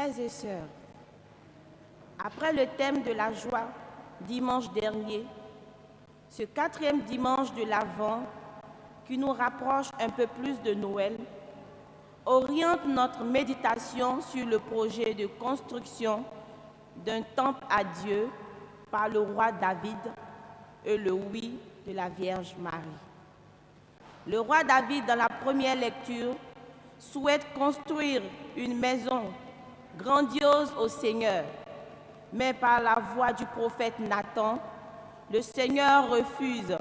Frères et sœurs, après le thème de la joie dimanche dernier, ce 4e dimanche de l'Avent, qui nous rapproche un peu plus de Noël, oriente notre méditation sur le projet de construction d'un temple à Dieu par le roi David et le oui de la Vierge Marie. Le roi David, dans la première lecture, souhaite construire une maison grandiose au Seigneur, mais par la voix du prophète Nathan, le Seigneur refuse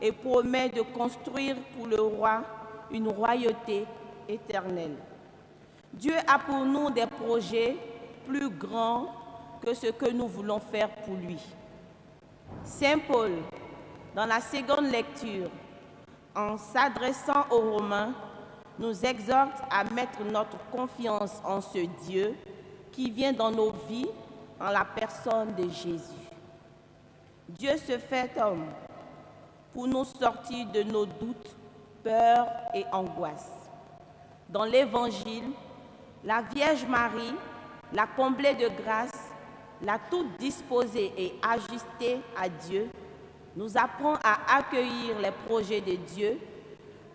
et promet de construire pour le roi une royauté éternelle. Dieu a pour nous des projets plus grands que ce que nous voulons faire pour lui. Saint Paul, dans la seconde lecture, en s'adressant aux Romains, nous exhorte à mettre notre confiance en ce Dieu qui vient dans nos vies en la personne de Jésus. Dieu se fait homme pour nous sortir de nos doutes, peurs et angoisses. Dans l'Évangile, la Vierge Marie, la comblée de grâce, la toute disposée et ajustée à Dieu, nous apprend à accueillir les projets de Dieu,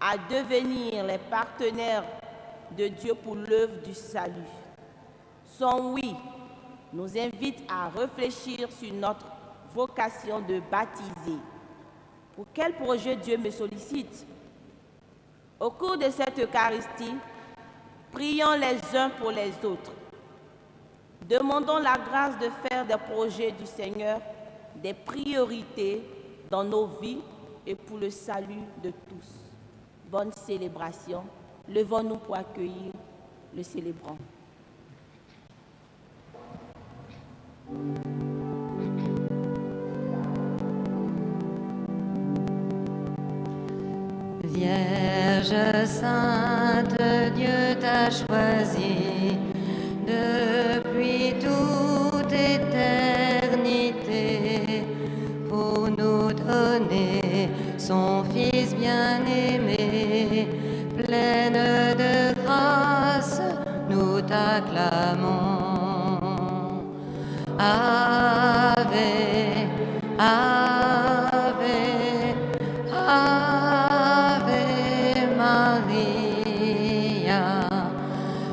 à devenir les partenaires de Dieu pour l'œuvre du salut. Son oui nous invite à réfléchir sur notre vocation de baptiser. Pour quel projet Dieu me sollicite? Au cours de cette Eucharistie, prions les uns pour les autres. Demandons la grâce de faire des projets du Seigneur des priorités dans nos vies et pour le salut de tous. Bonne célébration. Levons-nous pour accueillir le célébrant. Vierge sainte, Dieu t'a choisie depuis toute éternité pour nous donner son Fils bien-aimé. Pleine de grâce, nous t'acclamons. Ave, Ave, Ave Maria.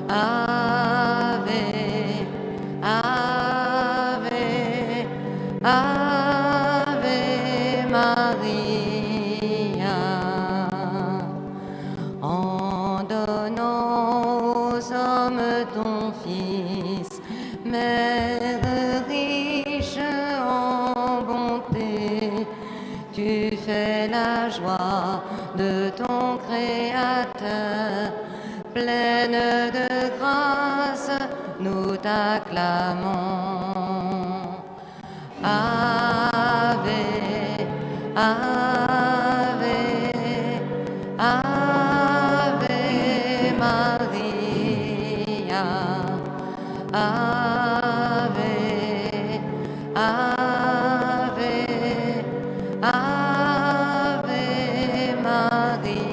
Ave, Ave, Ave Maria. En donnant aux hommes ton Fils, Mère riche en bonté, tu fais la joie de ton Créateur. Pleine de grâce, nous t'acclamons. Ave, Ave, Ave Maria. Ave, Ave, Ave Maria.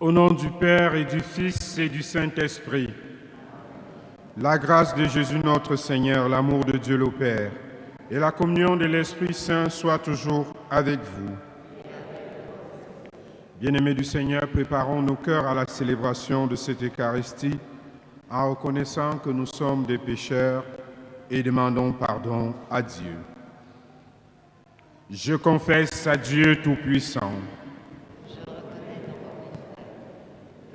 Au nom du Père et du Fils et du Saint-Esprit, la grâce de Jésus notre Seigneur, l'amour de Dieu le Père et la communion de l'Esprit Saint soient toujours avec vous. Bien-aimés du Seigneur, préparons nos cœurs à la célébration de cette Eucharistie en reconnaissant que nous sommes des pécheurs et demandons pardon à Dieu. Je confesse à Dieu Tout-Puissant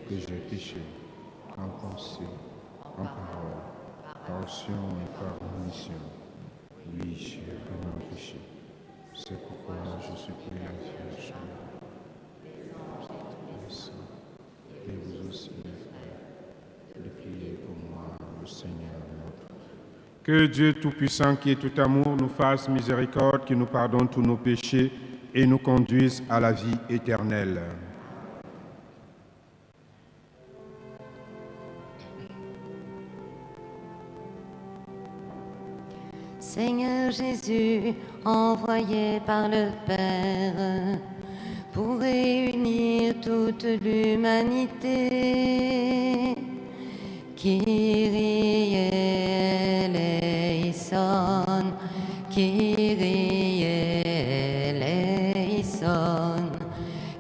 que j'ai péché en pensée, en parole, par action et par omission. Oui, j'ai vraiment péché. C'est pourquoi je supplie la Vierge et vous aussi, mes frères, de prier pour moi, le Seigneur notre. Que Dieu Tout-Puissant, qui est tout amour, nous fasse miséricorde, qui nous pardonne tous nos péchés et nous conduise à la vie éternelle. Seigneur Jésus, envoyé par le Père pour réunir toute l'humanité. Kyrie eleison, Kyrie eleison,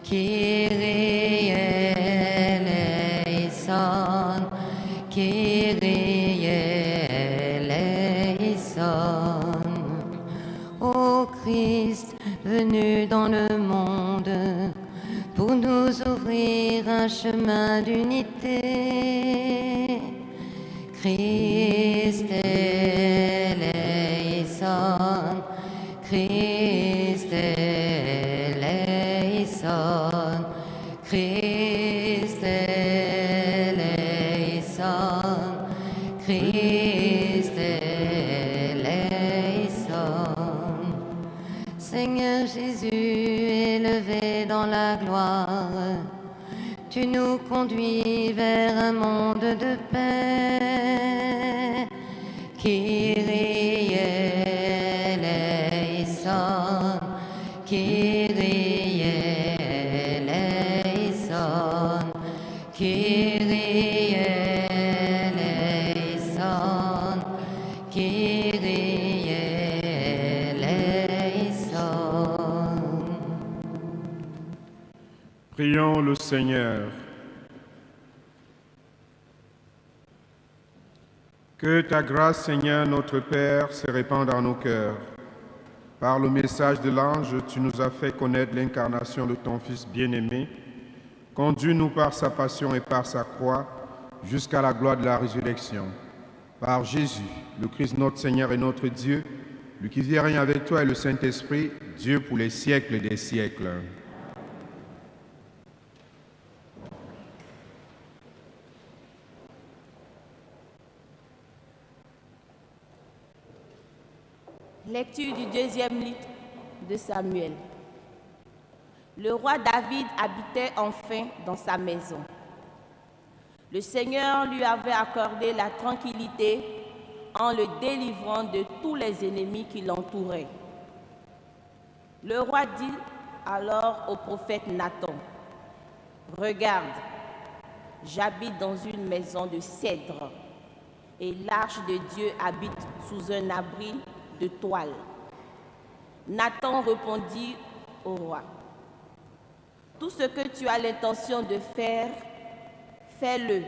Kyrie eleison, Kyrie eleison. Ô Christ, venu dans le monde pour nous ouvrir un chemin d'unité. Christ eleison, Christ eleison, Christ eleison, Christ eleison. Seigneur Jésus, élevé dans la gloire, tu nous conduis vers un monde de paix. Kyrie eleison, Kyrie eleison, Kyrie eleison, Kyrie eleison. Prions le Seigneur. Que ta grâce, Seigneur, notre Père, se répande dans nos cœurs. Par le message de l'ange, tu nous as fait connaître l'incarnation de ton Fils bien-aimé. Conduis-nous par sa passion et par sa croix jusqu'à la gloire de la résurrection. Par Jésus, le Christ notre Seigneur et notre Dieu, lui qui vit et règne avec toi et le Saint-Esprit, Dieu pour les siècles des siècles. Lecture du deuxième livre de Samuel. Le roi David habitait enfin dans sa maison. Le Seigneur lui avait accordé la tranquillité en le délivrant de tous les ennemis qui l'entouraient. Le roi dit alors au prophète Nathan, « Regarde, j'habite dans une maison de cèdre et l'arche de Dieu habite sous un abri de toile. » Nathan répondit au roi, « Tout ce que tu as l'intention de faire, fais-le,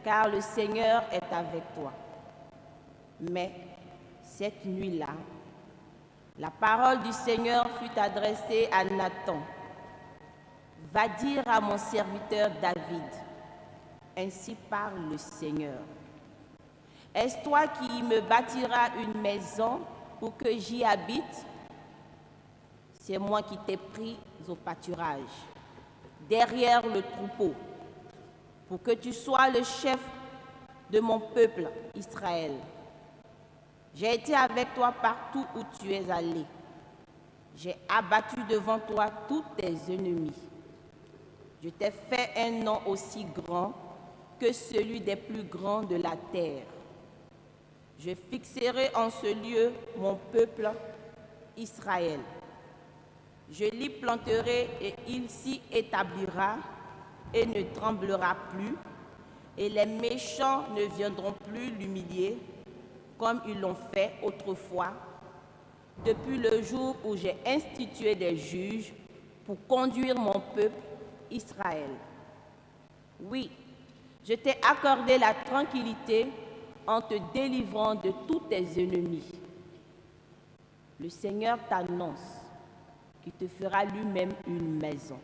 car le Seigneur est avec toi. » Mais cette nuit-là, la parole du Seigneur fut adressée à Nathan. « Va dire à mon serviteur David, ainsi parle le Seigneur. Est-ce toi qui me bâtiras une maison pour que j'y habite? C'est moi qui t'ai pris au pâturage, derrière le troupeau, pour que tu sois le chef de mon peuple Israël. J'ai été avec toi partout où tu es allé. J'ai abattu devant toi tous tes ennemis. Je t'ai fait un nom aussi grand que celui des plus grands de la terre. Je fixerai en ce lieu mon peuple Israël. Je l'y planterai et il s'y établira et ne tremblera plus, et les méchants ne viendront plus l'humilier comme ils l'ont fait autrefois, depuis le jour où j'ai institué des juges pour conduire mon peuple Israël. Oui, je t'ai accordé la tranquillité en te délivrant de tous tes ennemis. Le Seigneur t'annonce qu'il te fera lui-même une maison.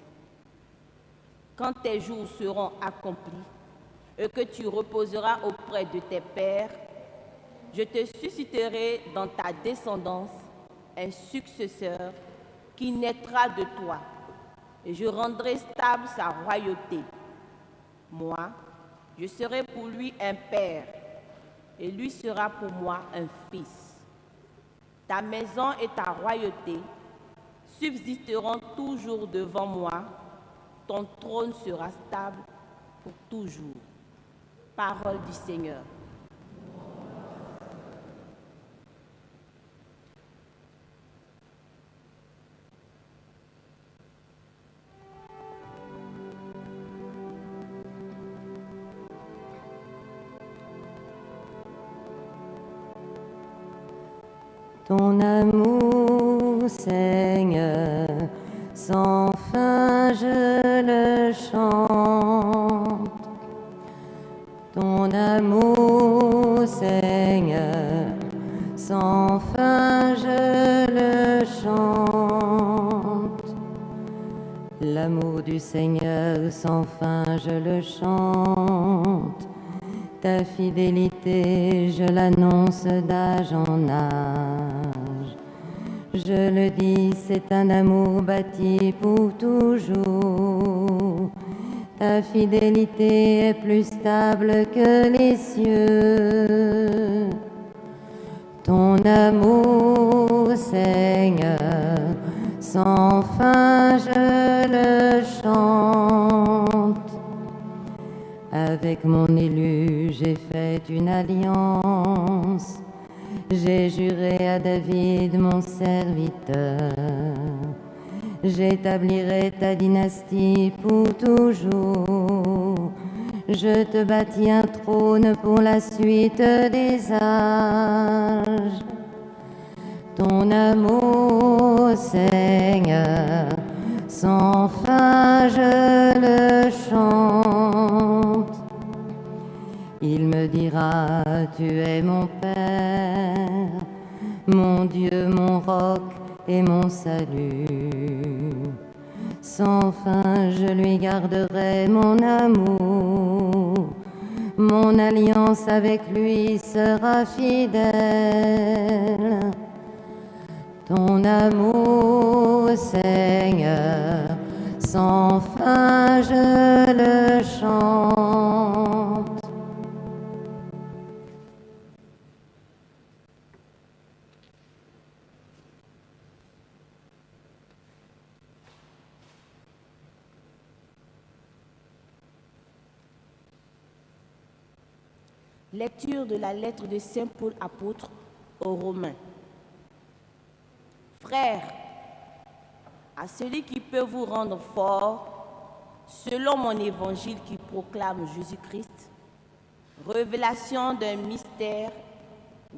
Quand tes jours seront accomplis et que tu reposeras auprès de tes pères, je te susciterai dans ta descendance un successeur qui naîtra de toi, et je rendrai stable sa royauté. Moi, je serai pour lui un père, et lui sera pour moi un fils. Ta maison et ta royauté subsisteront toujours devant moi, ton trône sera stable pour toujours. Parole du Seigneur. Ton amour, Seigneur, sans fin je le chante. Ton amour, Seigneur, sans fin je le chante. L'amour du Seigneur sans fin je le chante. Ta fidélité je l'annonce d'âge en âge. Je le dis, c'est un amour bâti pour toujours. Ta fidélité est plus stable que les cieux. Ton amour, Seigneur, sans fin je le chante. Avec mon élu, j'ai fait une alliance. J'ai juré à David, mon serviteur. J'établirai ta dynastie pour toujours. Je te bâtis un trône pour la suite des âges. Ton amour, Seigneur, sans fin je le chante. Il me dira, tu es mon Père, mon Dieu, mon roc et mon salut. Sans fin je lui garderai mon amour. Mon alliance avec lui sera fidèle. Ton amour, Seigneur, sans fin je le chante. Lecture de la lettre de Saint Paul apôtre aux Romains. Frères, à celui qui peut vous rendre fort, selon mon évangile qui proclame Jésus-Christ, révélation d'un mystère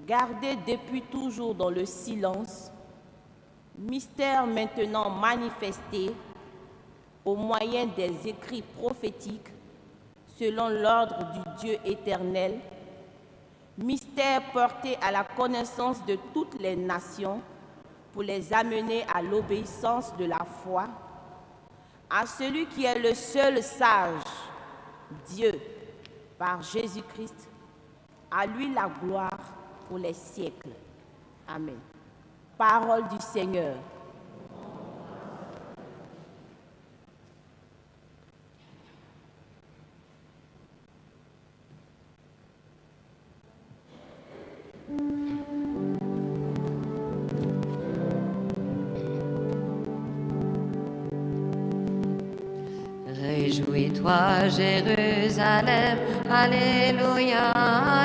gardé depuis toujours dans le silence, mystère maintenant manifesté au moyen des écrits prophétiques selon l'ordre du Dieu éternel, mystère porté à la connaissance de toutes les nations pour les amener à l'obéissance de la foi, à celui qui est le seul sage, Dieu, par Jésus-Christ, à lui la gloire pour les siècles. Amen. Parole du Seigneur. Réjouis-toi, Jérusalem, Alléluia,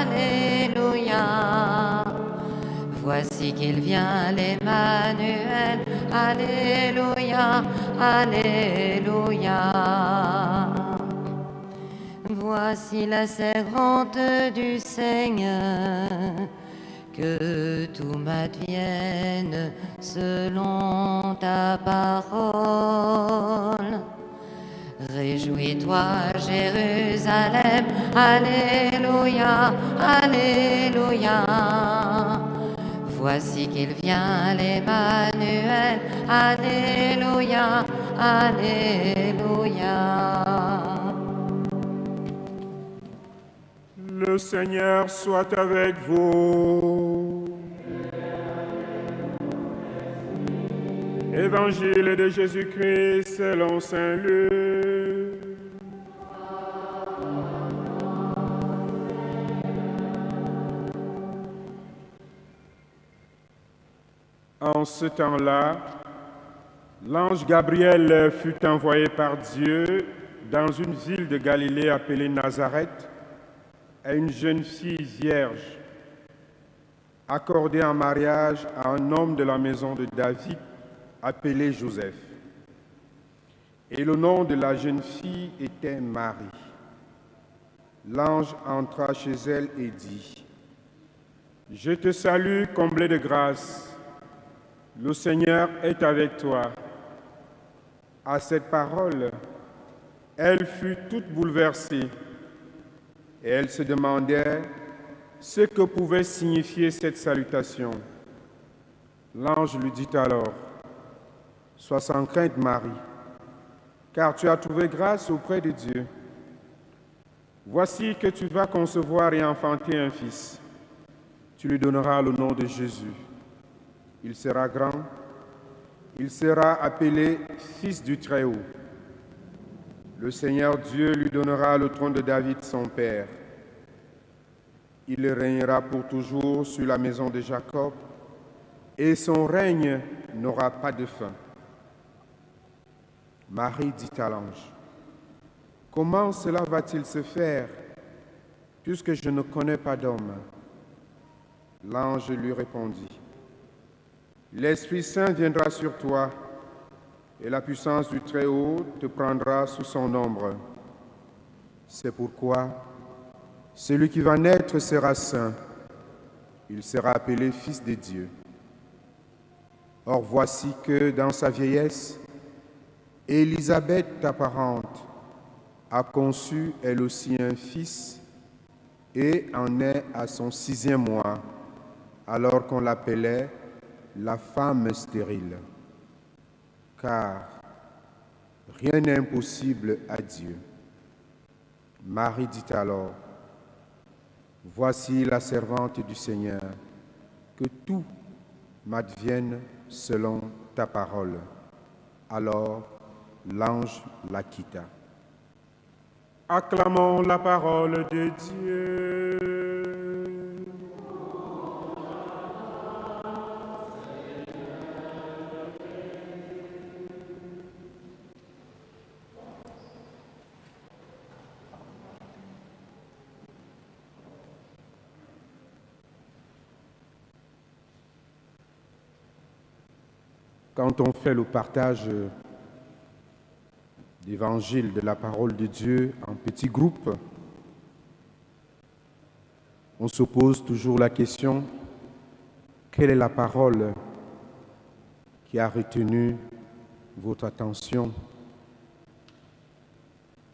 Alléluia. Voici qu'il vient, l'Emmanuel, Alléluia, Alléluia. Voici la servante du Seigneur, que tout m'advienne selon ta parole. Réjouis-toi, Jérusalem, Alléluia, Alléluia. Voici qu'il vient, l'Emmanuel, Alléluia, Alléluia. Le Seigneur soit avec vous. Évangile de Jésus-Christ selon saint Luc. En ce temps-là, l'ange Gabriel fut envoyé par Dieu dans une ville de Galilée appelée Nazareth à une jeune fille vierge, accordée en mariage à un homme de la maison de David appelé Joseph. Et le nom de la jeune fille était Marie. L'ange entra chez elle et dit : « Je te salue, comblée de grâce, Le Seigneur est avec toi. À cette parole, elle fut toute bouleversée et elle se demandait ce que pouvait signifier cette salutation. L'ange lui dit alors: « Sois sans crainte, Marie, car tu as trouvé grâce auprès de Dieu. Voici que tu vas concevoir et enfanter un fils. Tu lui donneras le nom de Jésus. Il sera grand, il sera appelé Fils du Très-Haut. Le Seigneur Dieu lui donnera le trône de David, son père. Il régnera pour toujours sur la maison de Jacob, et son règne n'aura pas de fin. » Marie dit à l'ange: « Comment cela va-t-il se faire, puisque je ne connais pas d'homme ?» L'ange lui répondit: « L'Esprit Saint viendra sur toi, et la puissance du Très-Haut te prendra sous son ombre. C'est pourquoi celui qui va naître sera saint. Il sera appelé Fils de Dieu. Or voici que dans sa vieillesse, Élisabeth, ta parente, a conçu elle aussi un fils et en est à son 6e mois, alors qu'on l'appelait la femme stérile. Car rien n'est impossible à Dieu. » Marie dit alors: « Voici la servante du Seigneur, que tout m'advienne selon ta parole. » Alors l'ange la quitta. Acclamons la parole de Dieu. Quand on fait le partage d'évangile, de la parole de Dieu en petits groupes, on se pose toujours la question: quelle est la parole qui a retenu votre attention?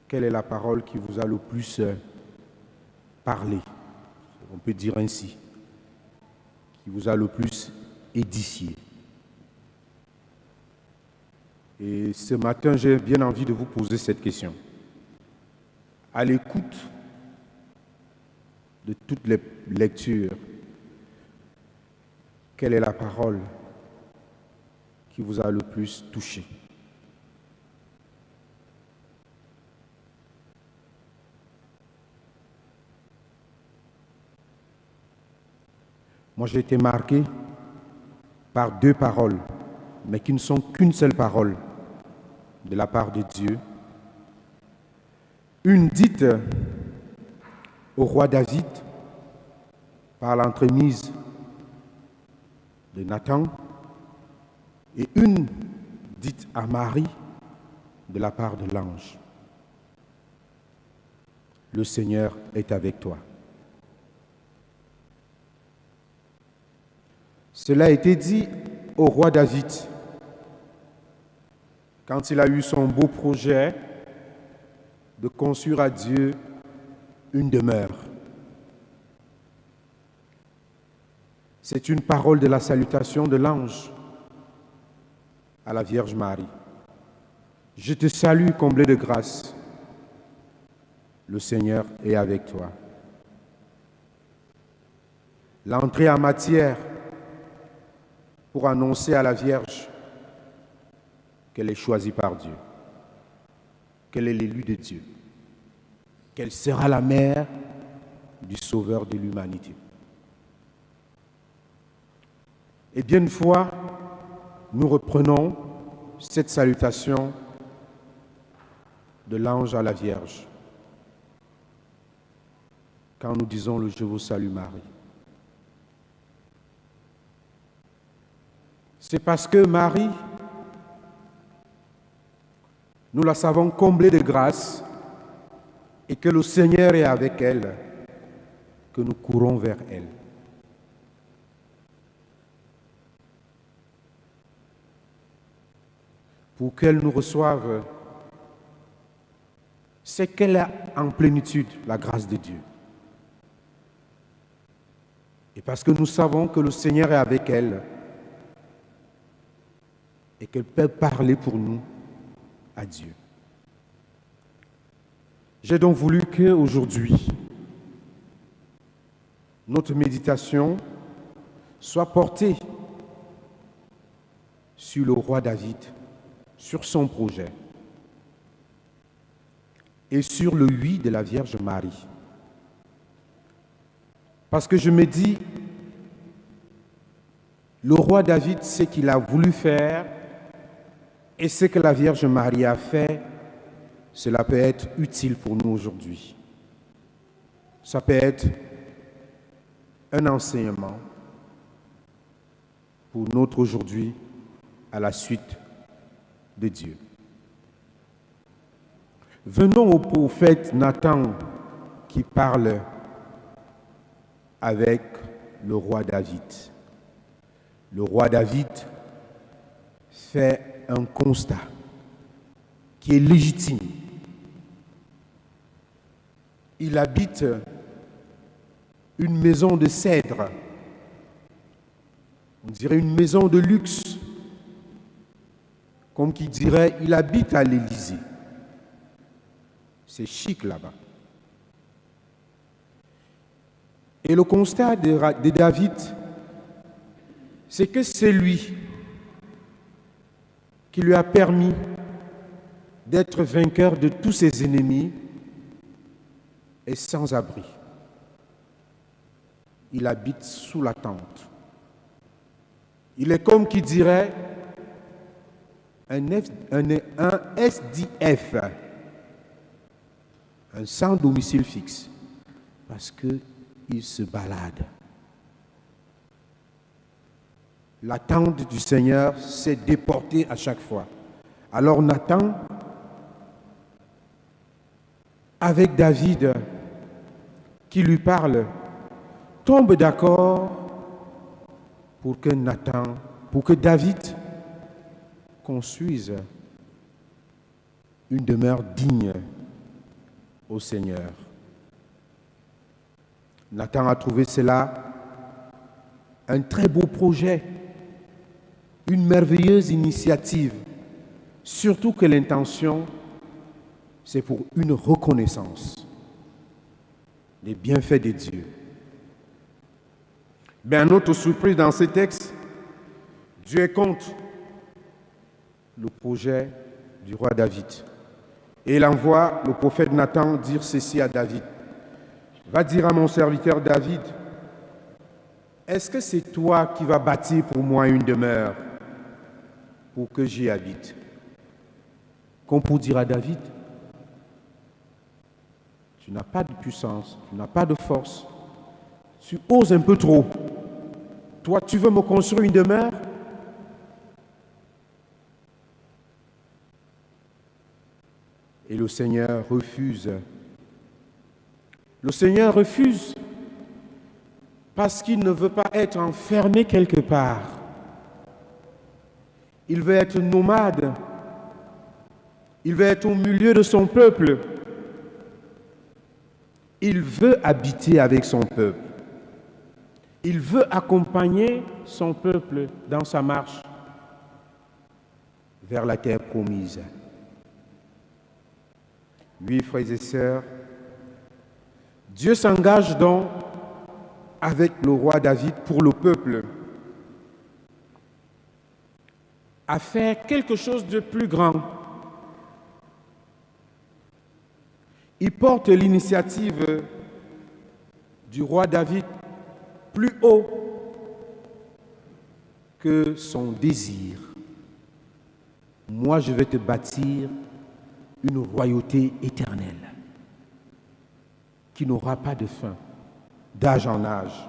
Quelle est la parole qui vous a le plus parlé, on peut dire ainsi, qui vous a le plus édifié? Et ce matin, j'ai bien envie de vous poser cette question. À l'écoute de toutes les lectures, quelle est la parole qui vous a le plus touché? Moi, j'ai été marqué par 2 paroles, mais qui ne sont qu'une seule parole de la part de Dieu. Une dite au roi David par l'entremise de Nathan, et une dite à Marie de la part de l'ange. Le Seigneur est avec toi. Cela a été dit au roi David quand il a eu son beau projet de construire à Dieu une demeure. C'est une parole de la salutation de l'ange à la Vierge Marie. « Je te salue, comblée de grâce. Le Seigneur est avec toi. » L'entrée en matière pour annoncer à la Vierge qu'elle est choisie par Dieu, qu'elle est l'élue de Dieu, qu'elle sera la mère du Sauveur de l'humanité. Et bien une fois, nous reprenons cette salutation de l'ange à la Vierge, quand nous disons le « Je vous salue Marie ». C'est parce que Marie, nous la savons comblée de grâce et que le Seigneur est avec elle, que nous courons vers elle. pour qu'elle nous reçoive, c'est qu'elle a en plénitude la grâce de Dieu. Et parce que nous savons que le Seigneur est avec elle et qu'elle peut parler pour nous à Dieu. J'ai donc voulu qu'aujourd'hui, notre méditation soit portée sur le roi David, sur son projet et sur le oui de la Vierge Marie. Parce que je me dis, le roi David, ce qu'il a voulu faire et ce que la Vierge Marie a fait, cela peut être utile pour nous aujourd'hui. Ça peut être un enseignement pour notre aujourd'hui à la suite de Dieu. Venons au prophète Nathan qui parle avec le roi David. Le roi David fait un constat qui est légitime. Il habite une maison de cèdre, on dirait une maison de luxe, comme qui dirait il habite à l'Élysée. C'est chic là-bas. Et le constat de David, c'est que c'est lui qui lui a permis d'être vainqueur de tous ses ennemis et sans abri. Il habite sous la tente. Il est comme qui dirait un SDF, un sans domicile fixe, parce qu'il se balade. La tente du Seigneur s'est déportée à chaque fois. Alors Nathan, avec David, qui lui parle, tombe d'accord pour que David construise une demeure digne au Seigneur. Nathan a trouvé cela un très beau projet, une merveilleuse initiative, surtout que l'intention, c'est pour une reconnaissance des bienfaits de Dieu. Mais à notre surprise dans ce texte, Dieu est contre le projet du roi David. Et il envoie le prophète Nathan dire ceci à David. Va dire à mon serviteur David, est-ce que c'est toi qui vas bâtir pour moi une demeure pour que j'y habite? Comme pour dire à David, tu n'as pas de puissance, tu n'as pas de force, tu oses un peu trop. Toi, tu veux me construire une demeure? Et le Seigneur refuse. Le Seigneur refuse parce qu'il ne veut pas être enfermé quelque part. Il veut être nomade. Il veut être au milieu de son peuple. Il veut habiter avec son peuple. Il veut accompagner son peuple dans sa marche vers la terre promise. Oui, frères et sœurs, Dieu s'engage donc avec le roi David pour le peuple à faire quelque chose de plus grand. Il porte l'initiative du roi David plus haut que son désir. Moi, je vais te bâtir une royauté éternelle qui n'aura pas de fin, d'âge en âge.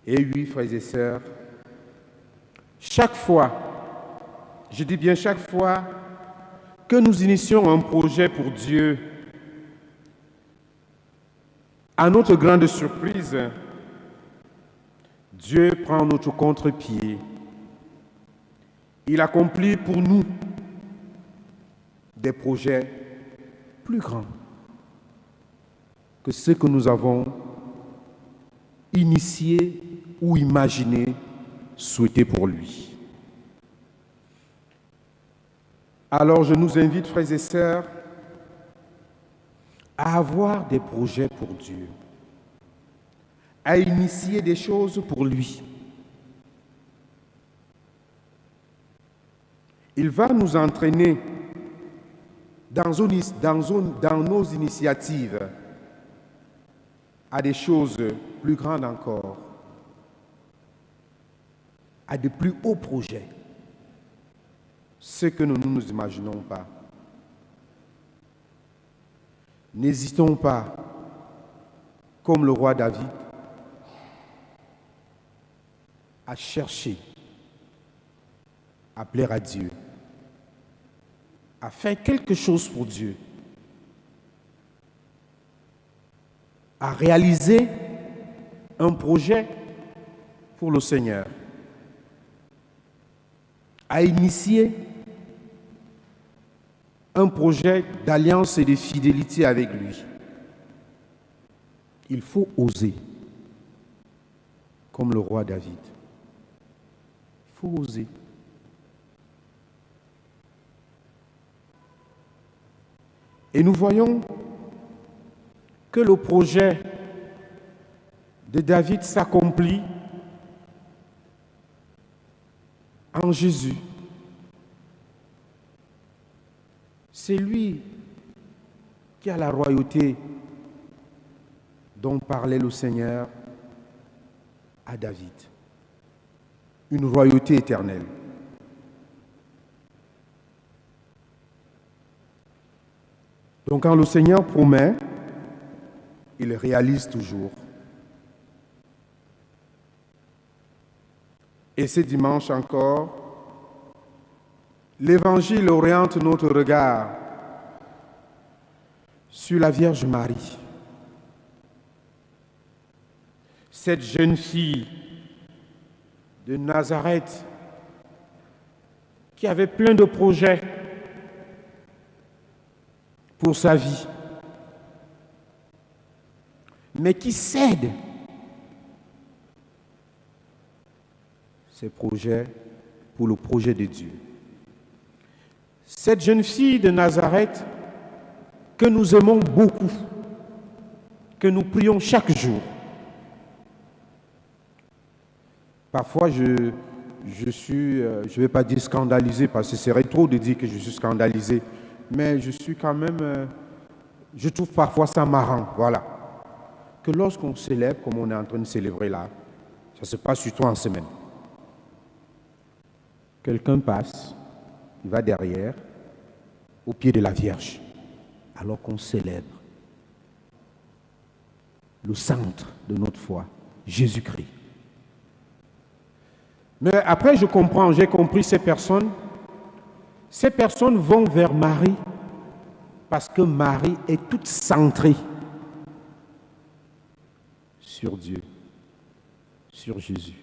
Et oui, frères et sœurs, chaque fois, je dis bien chaque fois, que nous initions un projet pour Dieu, à notre grande surprise, Dieu prend notre contre-pied Il accomplit pour nous des projets plus grands que ceux que nous avons initiés ou imaginés, souhaités pour lui. Alors je nous invite, frères et sœurs, à avoir des projets pour Dieu, à initier des choses pour lui. Il va nous entraîner dans nos initiatives à des choses plus grandes encore, à de plus hauts projets, ce que nous ne nous imaginons pas. N'hésitons pas, comme le roi David, à chercher, à plaire à Dieu, à faire quelque chose pour Dieu, à réaliser un projet pour le Seigneur, à initier un projet d'alliance et de fidélité avec lui. Il faut oser, comme le roi David. Il faut oser. Et nous voyons que le projet de David s'accomplit en Jésus. C'est lui qui a la royauté dont parlait le Seigneur à David. Une royauté éternelle. Donc quand le Seigneur promet, il réalise toujours. Et ce dimanche encore, l'Évangile oriente notre regard sur la Vierge Marie. Cette jeune fille de Nazareth qui avait plein de projets pour sa vie, mais qui cède ses projets pour le projet de Dieu. Cette jeune fille de Nazareth que nous aimons beaucoup, que nous prions chaque jour. Parfois, je ne vais pas dire scandalisé, parce que ce serait trop de dire que je suis scandalisé, mais je suis quand même, je trouve parfois ça marrant, voilà. Que lorsqu'on célèbre, comme on est en train de célébrer là, ça se passe surtout en semaine. Quelqu'un passe, il va derrière, au pied de la Vierge, alors qu'on célèbre le centre de notre foi, Jésus-Christ. Mais après, j'ai compris ces personnes vont vers Marie parce que Marie est toute centrée sur Dieu, sur Jésus.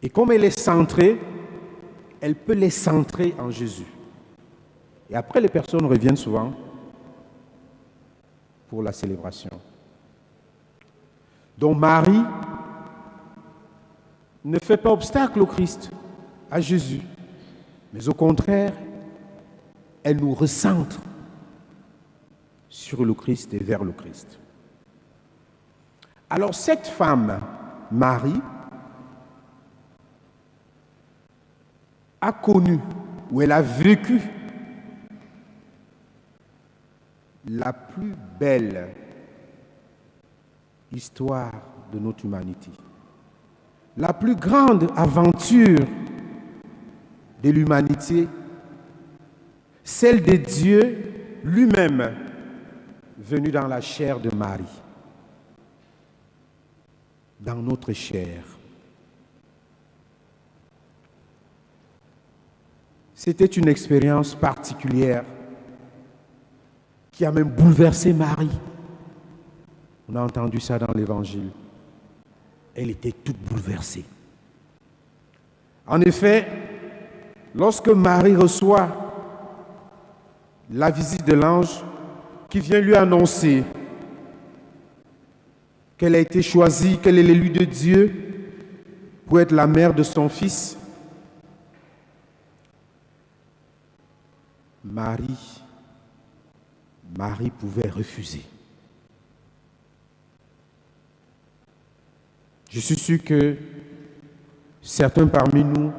Et comme elle est centrée, elle peut les centrer en Jésus. Et après, les personnes reviennent souvent pour la célébration. Donc Marie ne fait pas obstacle au Christ, à Jésus, mais au contraire, elle nous recentre sur le Christ et vers le Christ. Alors cette femme, Marie, a connu, ou elle a vécu la plus belle histoire de notre humanité. La plus grande aventure de l'humanité, celle de Dieu lui-même, venu dans la chair de Marie, dans notre chair. C'était une expérience particulière qui a même bouleversé Marie. On a entendu ça dans l'Évangile. Elle était toute bouleversée. En effet, lorsque Marie reçoit la visite de l'ange qui vient lui annoncer qu'elle a été choisie, qu'elle est l'élue de Dieu pour être la mère de son fils, Marie pouvait refuser. Je suis sûr que certains parmi nous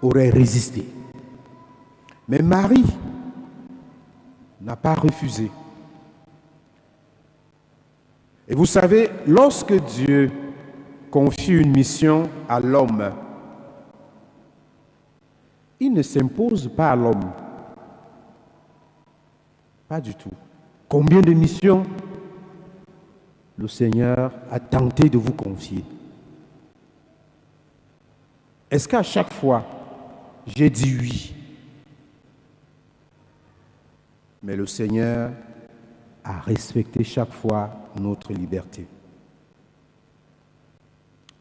auraient résisté. Mais Marie n'a pas refusé. Et vous savez, lorsque Dieu confie une mission à l'homme, il ne s'impose pas à l'homme. Pas du tout. Combien de missions le Seigneur a tenté de vous confier? Est-ce qu'à chaque fois, j'ai dit oui? Mais le Seigneur a respecté chaque fois notre liberté.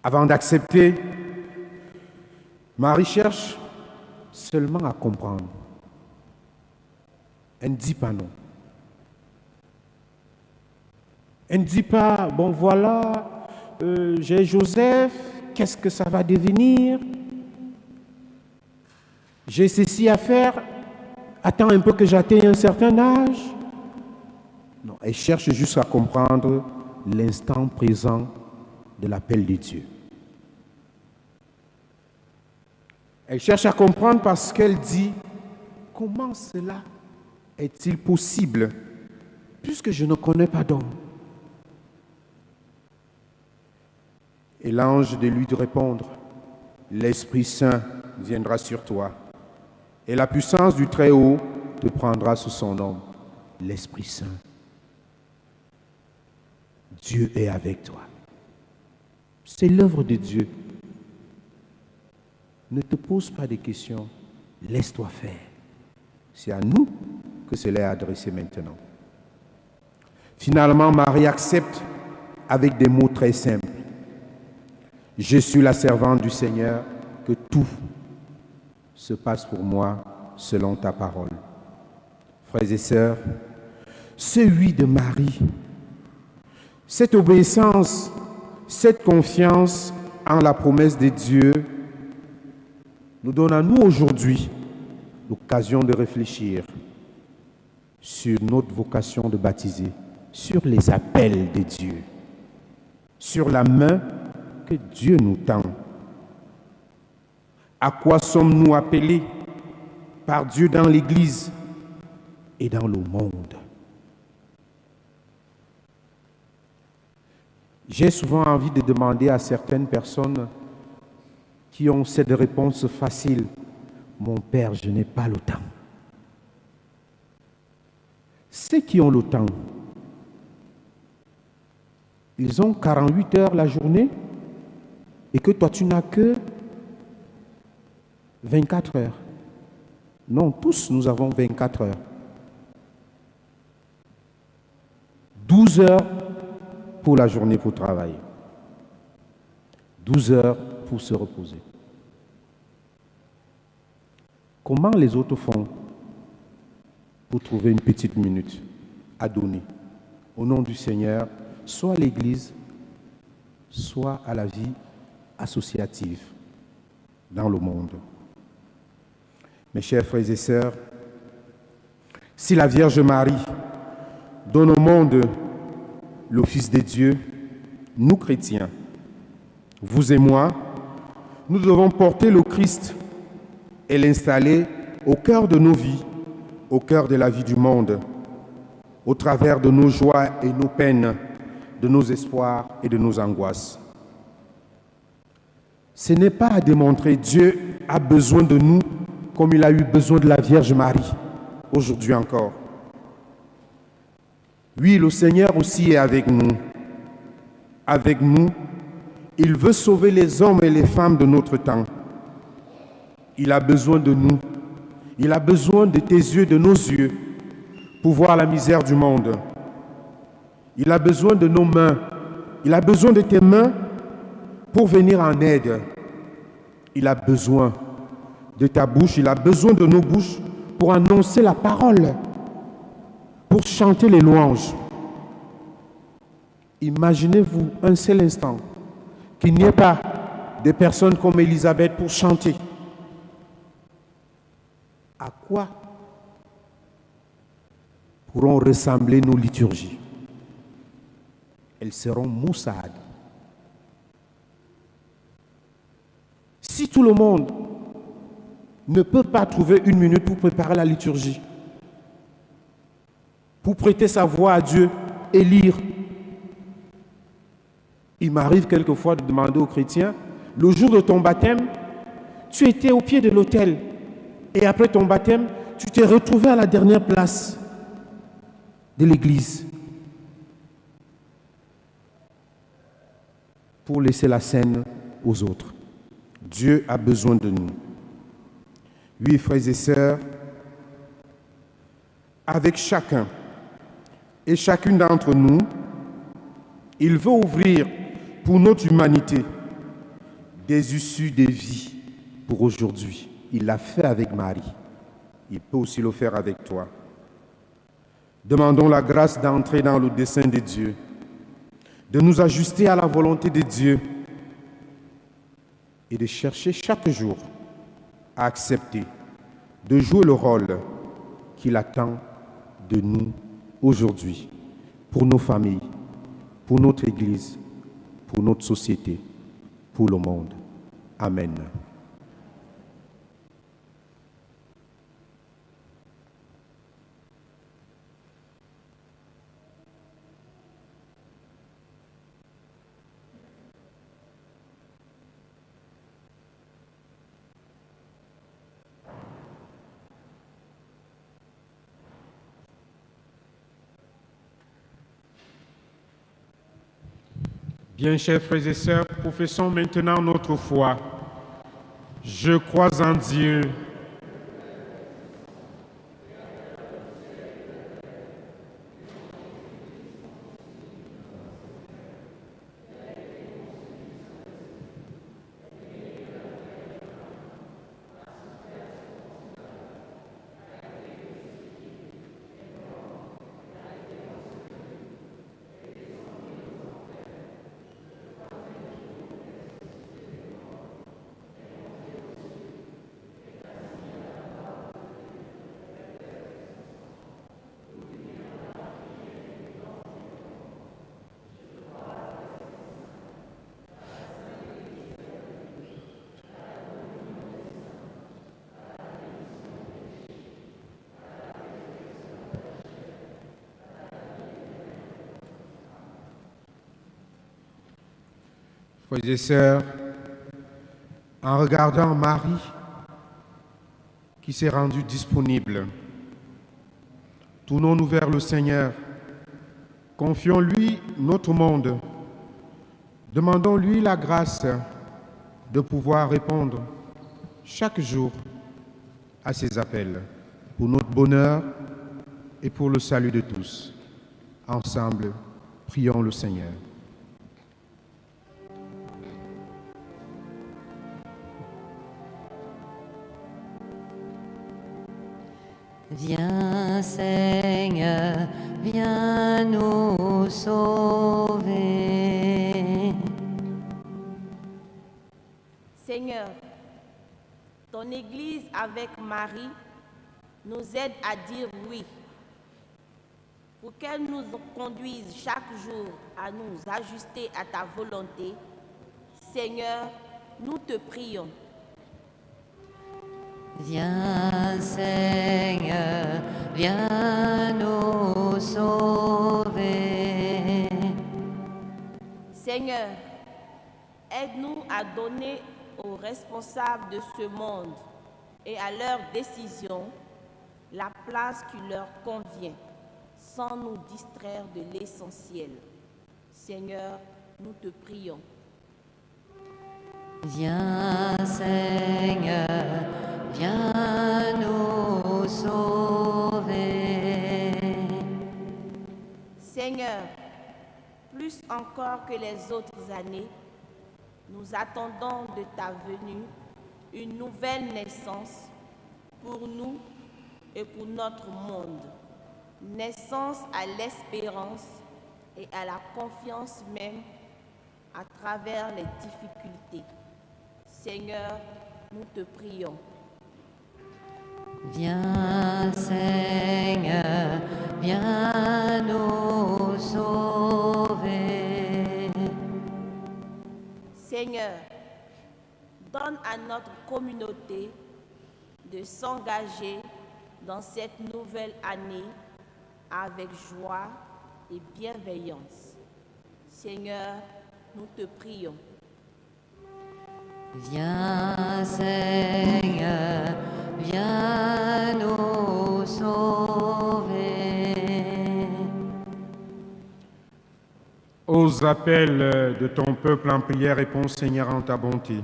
Avant d'accepter, Marie cherche seulement à comprendre. Elle ne dit pas non. Elle ne dit pas, bon voilà, j'ai Joseph, qu'est-ce que ça va devenir? J'ai ceci à faire, attends un peu que j'atteigne un certain âge. Non, elle cherche juste à comprendre l'instant présent de l'appel de Dieu. Elle cherche à comprendre parce qu'elle dit, comment cela est-il possible puisque je ne connais pas d'homme? Et l'ange de lui répondre, l'Esprit Saint viendra sur toi et la puissance du Très-Haut te prendra sous son nom. L'Esprit Saint. Dieu est avec toi. C'est l'œuvre de Dieu. Ne te pose pas de questions, laisse-toi faire. C'est à nous que cela est adressé maintenant. Finalement, Marie accepte avec des mots très simples. Je suis la servante du Seigneur, que tout se passe pour moi selon ta parole. Frères et sœurs, ce oui de Marie, cette obéissance, cette confiance en la promesse de Dieu nous donne à nous aujourd'hui l'occasion de réfléchir sur notre vocation de baptiser, sur les appels de Dieu, sur la main que Dieu nous tend. À quoi sommes-nous appelés par Dieu dans l'Église et dans le monde? J'ai souvent envie de demander à certaines personnes qui ont cette réponse facile, mon Père, je n'ai pas le temps. Ceux qui ont le temps, ils ont 48 heures la journée et que toi tu n'as que 24 heures. Non, tous nous avons 24 heures. 12 heures pour la journée pour travailler. 12 heures pour se reposer. Comment les autres font pour trouver une petite minute à donner au nom du Seigneur, soit à l'Église, soit à la vie associative dans le monde? Mes chers frères et sœurs, si la Vierge Marie donne au monde le Fils de Dieu, nous chrétiens, vous et moi, nous devons porter le Christ et l'installer au cœur de nos vies, au cœur de la vie du monde, au travers de nos joies et nos peines, de nos espoirs et de nos angoisses. Ce n'est pas à démontrer Dieu a besoin de nous comme il a eu besoin de la Vierge Marie, aujourd'hui encore. Oui, le Seigneur aussi est avec nous. Avec nous, il veut sauver les hommes et les femmes de notre temps. Il a besoin de nous. Il a besoin de tes yeux, de nos yeux, pour voir la misère du monde. Il a besoin de nos mains. Il a besoin de tes mains pour venir en aide. Il a besoin de ta bouche, il a besoin de nos bouches pour annoncer la parole, pour chanter les louanges. Imaginez-vous un seul instant qu'il n'y ait pas des personnes comme Élisabeth pour chanter. À quoi pourront ressembler nos liturgies? Elles seront maussades. Si tout le monde ne peut pas trouver une minute pour préparer la liturgie, pour prêter sa voix à Dieu et lire, il m'arrive quelquefois de demander aux chrétiens, le jour de ton baptême, tu étais au pied de l'autel et après ton baptême, tu t'es retrouvé à la dernière place de l'église pour laisser la scène aux autres. Dieu a besoin de nous. Oui, frères et sœurs, avec chacun et chacune d'entre nous, il veut ouvrir pour notre humanité des issues de vie pour aujourd'hui. Il l'a fait avec Marie. Il peut aussi le faire avec toi. Demandons la grâce d'entrer dans le dessein de Dieu, de nous ajuster à la volonté de Dieu et de chercher chaque jour à accepter de jouer le rôle qu'il attend de nous aujourd'hui, pour nos familles, pour notre Église, pour notre société, pour le monde. Amen. Bien, chers frères et sœurs, professons maintenant notre foi. Je crois en Dieu, frères et sœurs, en regardant Marie qui s'est rendue disponible, tournons-nous vers le Seigneur, confions-lui notre monde, demandons-lui la grâce de pouvoir répondre chaque jour à ses appels pour notre bonheur et pour le salut de tous. Ensemble, prions le Seigneur. Viens Seigneur, viens nous sauver. Seigneur, ton Église avec Marie nous aide à dire oui, pour qu'elle nous conduise chaque jour à nous ajuster à ta volonté. Seigneur, nous te prions. Viens Seigneur, viens nous sauver. Seigneur, aide-nous à donner aux responsables de ce monde et à leurs décisions la place qui leur convient, sans nous distraire de l'essentiel. Seigneur, nous te prions. Viens Seigneur, viens nous sauver. Seigneur, plus encore que les autres années, nous attendons de ta venue une nouvelle naissance pour nous et pour notre monde. Naissance à l'espérance et à la confiance même à travers les difficultés. Seigneur, nous te prions. Viens, Seigneur, viens nous sauver. Seigneur, donne à notre communauté de s'engager dans cette nouvelle année avec joie et bienveillance. Seigneur, nous te prions. Viens, Seigneur, viens nous sauver. Aux appels de ton peuple en prière, réponds, Seigneur, en ta bonté.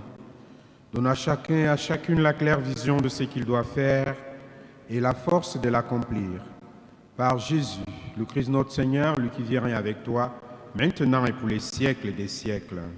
Donne à chacun et à chacune la claire vision de ce qu'il doit faire et la force de l'accomplir. Par Jésus, le Christ notre Seigneur, lui qui vient avec toi, maintenant et pour les siècles des siècles. Amen.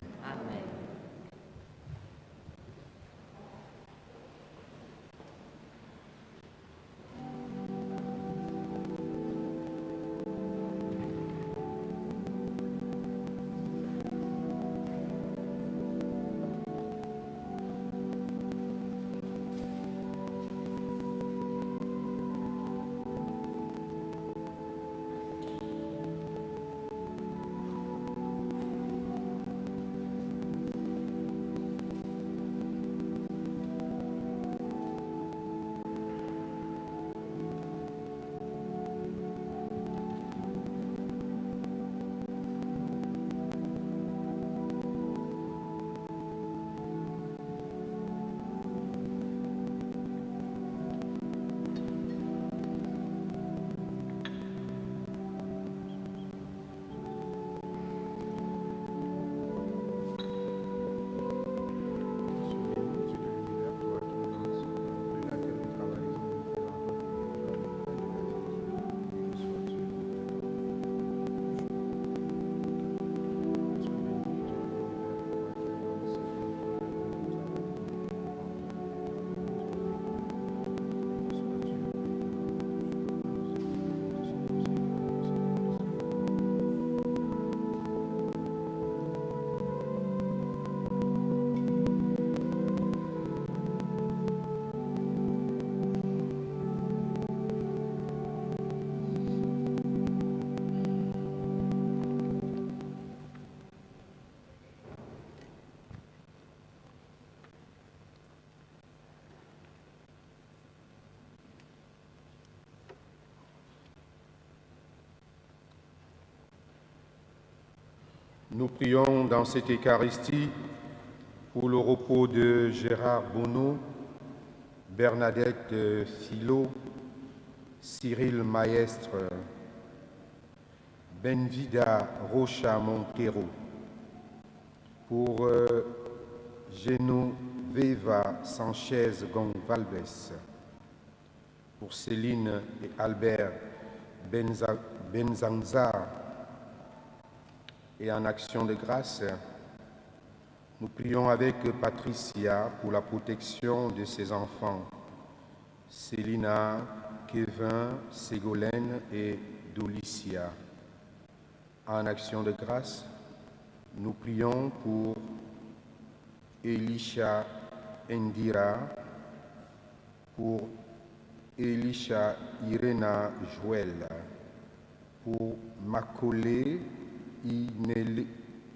Nous prions dans cette Eucharistie pour le repos de Gérard Bonneau, Bernadette Philo, Cyril Maestre, Benvida Rocha Montero, pour Genoveva Sanchez Gonçalves, pour Céline et Albert Benzanzar. Et en action de grâce, nous prions avec Patricia pour la protection de ses enfants, Célina, Kevin, Ségolène et Dolicia. En action de grâce, nous prions pour Elisha Indira, pour Elisha Irena Joël, pour Macaulay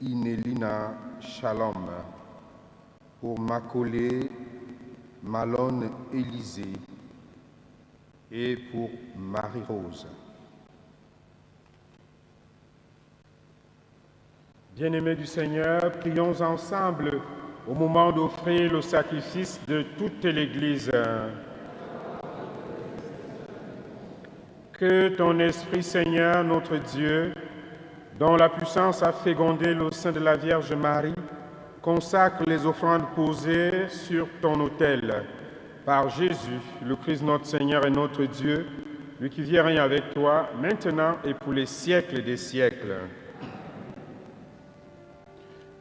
Inelina Shalom, pour Macaulay Malone Élisée et pour Marie-Rose. Bien-aimés du Seigneur, prions ensemble au moment d'offrir le sacrifice de toute l'Église. Que ton Esprit, Seigneur, notre Dieu, dont la puissance a fécondé le sein de la Vierge Marie, consacre les offrandes posées sur ton autel. Par Jésus, le Christ notre Seigneur et notre Dieu, lui qui vient avec toi, maintenant et pour les siècles des siècles.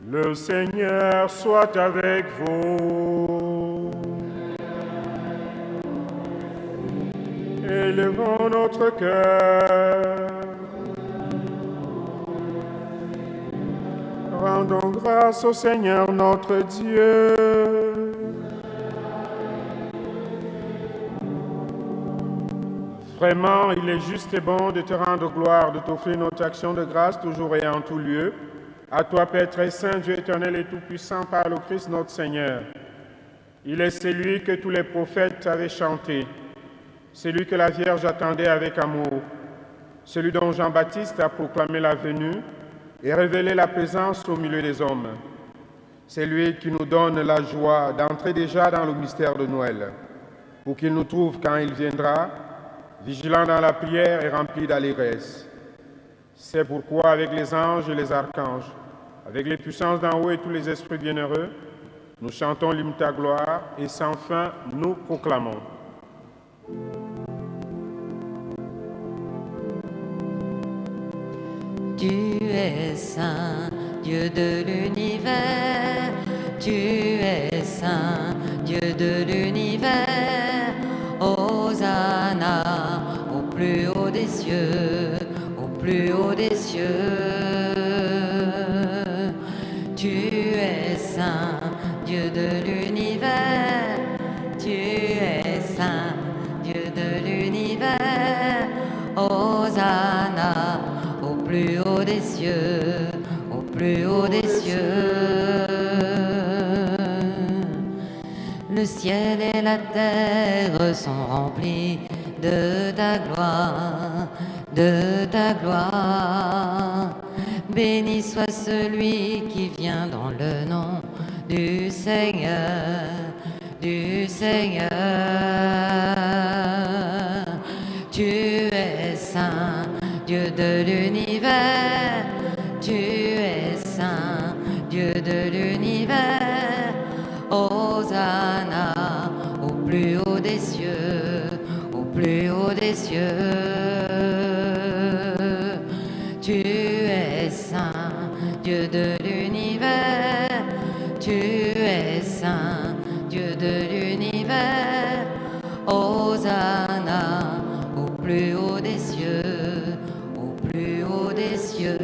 Le Seigneur soit avec vous. notre cœur. Rendons grâce au Seigneur notre Dieu. Vraiment, il est juste et bon de te rendre gloire, de t'offrir notre action de grâce toujours et en tout lieu. À toi, Père très saint, Dieu éternel et tout-puissant, par le Christ notre Seigneur. Il est celui que tous les prophètes avaient chanté, celui que la Vierge attendait avec amour, celui dont Jean-Baptiste a proclamé la venue et révélé la présence au milieu des hommes. C'est lui qui nous donne la joie d'entrer déjà dans le mystère de Noël, pour qu'il nous trouve quand il viendra, vigilants dans la prière et remplis d'allégresse. C'est pourquoi, avec les anges et les archanges, avec les puissances d'en haut et tous les esprits bienheureux, nous chantons l'hymne ta gloire et sans fin nous proclamons. Tu es saint, Dieu de l'univers. Tu es saint, Dieu de l'univers. Hosanna au plus haut des cieux, au plus haut des cieux. Tu es saint, Dieu de l'univers. Tu es saint, Dieu de l'univers. Hosanna au plus haut des cieux, au plus haut des cieux. Le ciel et la terre sont remplis de ta gloire, de ta gloire. Béni soit celui qui vient dans le nom du Seigneur, du Seigneur. Tu es saint, Dieu de l'univers. Tu es saint, Dieu de l'univers. Hosanna au plus haut des cieux, au plus haut des cieux. Tu es saint, Dieu de l'univers. Tu es saint, Dieu de l'univers. Hosanna au plus haut des cieux, au plus haut des cieux.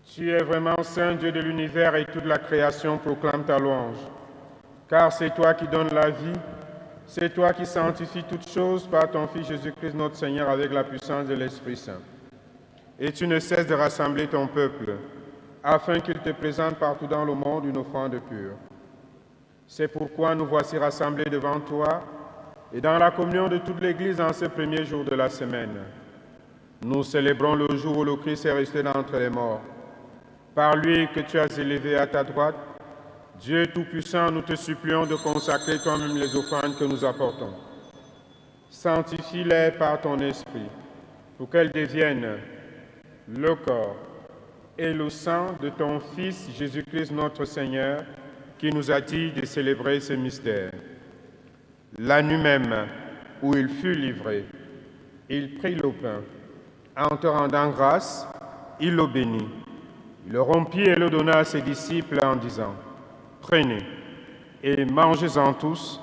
Tu es vraiment saint, Dieu de l'univers, et toute la création proclame ta louange. Car c'est toi qui donnes la vie, c'est toi qui sanctifies toutes choses par ton Fils Jésus-Christ notre Seigneur avec la puissance de l'Esprit Saint. Et tu ne cesses de rassembler ton peuple, afin qu'il te présente partout dans le monde une offrande pure. C'est pourquoi nous voici rassemblés devant toi et dans la communion de toute l'Église en ce premier jour de la semaine. Nous célébrons le jour où le Christ est resté d'entre les morts. Par lui que tu as élevé à ta droite, Dieu Tout-Puissant, nous te supplions de consacrer toi-même les offrandes que nous apportons. Sanctifie-les par ton esprit, pour qu'elles deviennent le corps et le sang de ton Fils Jésus-Christ notre Seigneur, qui nous a dit de célébrer ce mystère. La nuit même où il fut livré, il prit le pain. En te rendant grâce, il le bénit. Il le rompit et le donna à ses disciples en disant, « Prenez et mangez-en tous,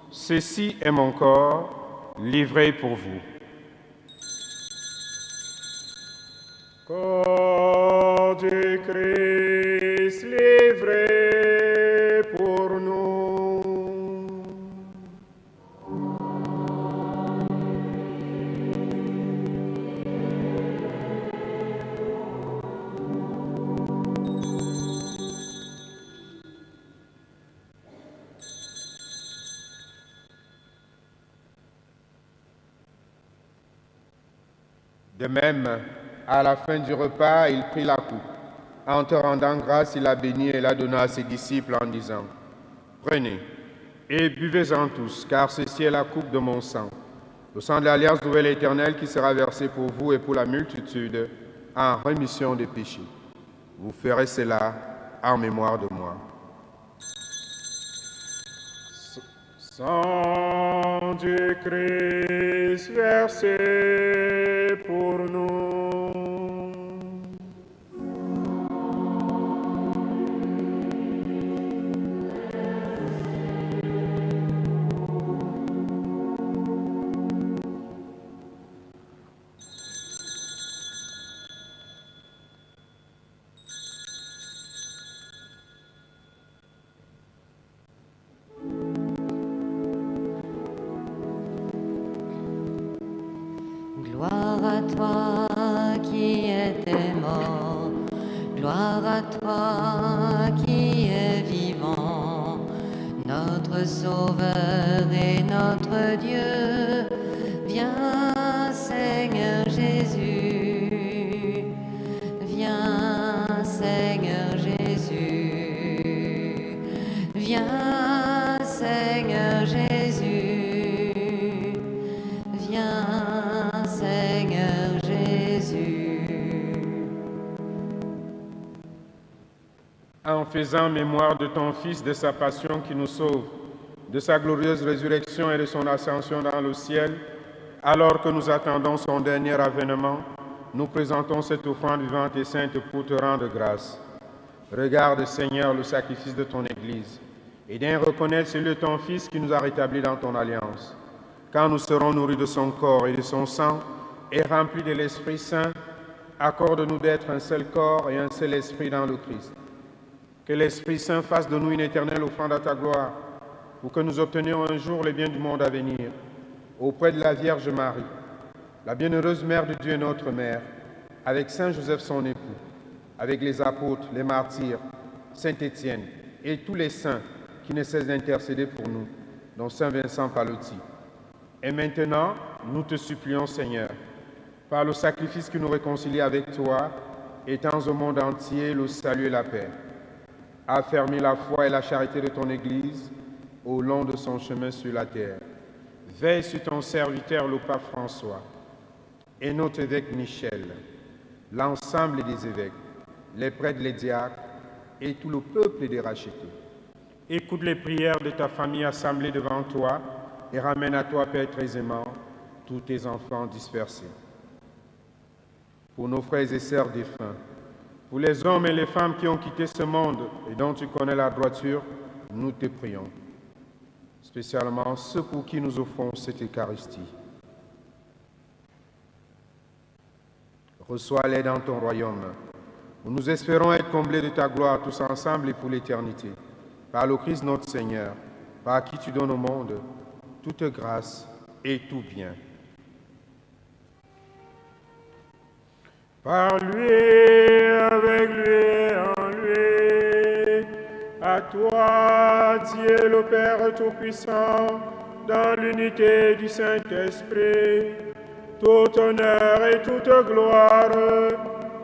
ceci est mon corps livré pour vous. » Corps du Christ livré pour nous. De même, à la fin du repas, il prit la coupe. En te rendant grâce, il la bénit et la donna à ses disciples en disant, « Prenez et buvez-en tous, car ceci est la coupe de mon sang, le sang de l'alliance nouvelle et éternelle qui sera versé pour vous et pour la multitude en rémission des péchés. Vous ferez cela en mémoire de moi. » Sang du Christ versé pour nous. toi qui étais mort, gloire à toi qui es vivant, notre Sauveur et notre Dieu. Viens Seigneur Jésus, viens Seigneur Jésus, viens Seigneur Jésus, viens Seigneur Jésus. En faisant mémoire de ton Fils, de sa passion qui nous sauve, de sa glorieuse résurrection et de son ascension dans le ciel, alors que nous attendons son dernier avènement, nous présentons cette offrande vivante et sainte pour te rendre grâce. Regarde, Seigneur, le sacrifice de ton Église, et viens reconnaître celui de ton Fils qui nous a rétablis dans ton alliance. Quand nous serons nourris de son corps et de son sang, et remplis de l'Esprit Saint, accorde-nous d'être un seul corps et un seul esprit dans le Christ. Que l'Esprit Saint fasse de nous une éternelle offrande à ta gloire, pour que nous obtenions un jour les biens du monde à venir, auprès de la Vierge Marie, la bienheureuse Mère de Dieu et notre Mère, avec Saint Joseph son époux, avec les apôtres, les martyrs, Saint Étienne et tous les saints qui ne cessent d'intercéder pour nous, dont Saint Vincent Pallotti. Et maintenant, nous te supplions, Seigneur, par le sacrifice qui nous réconcilie avec toi, étends au monde entier le salut et la paix. Affermis la foi et la charité de ton Église au long de son chemin sur la terre. Veille sur ton serviteur, le pape François, et notre évêque Michel, l'ensemble des évêques, les prêtres, les diacres, et tout le peuple des rachetés. Écoute les prières de ta famille assemblée devant toi, et ramène à toi, Père très aimant, tous tes enfants dispersés. Pour nos frères et sœurs défunts, pour les hommes et les femmes qui ont quitté ce monde et dont tu connais la droiture, nous te prions. Spécialement ceux pour qui nous offrons cette Eucharistie. Reçois-les dans ton royaume, où nous espérons être comblés de ta gloire tous ensemble et pour l'éternité. Par le Christ notre Seigneur, par qui tu donnes au monde toute grâce et tout bien. Par lui, avec lui, en lui, à toi, Dieu le Père Tout-Puissant, dans l'unité du Saint-Esprit, tout honneur et toute gloire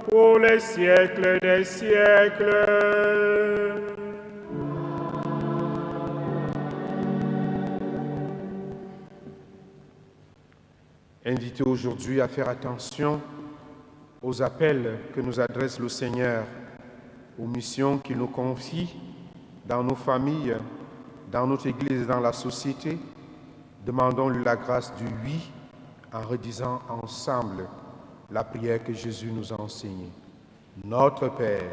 pour les siècles des siècles. Invité aujourd'hui à faire attention aux appels que nous adresse le Seigneur, aux missions qu'il nous confie dans nos familles, dans notre Église et dans la société, demandons-lui la grâce du oui en redisant ensemble la prière que Jésus nous a enseignée. Notre Père,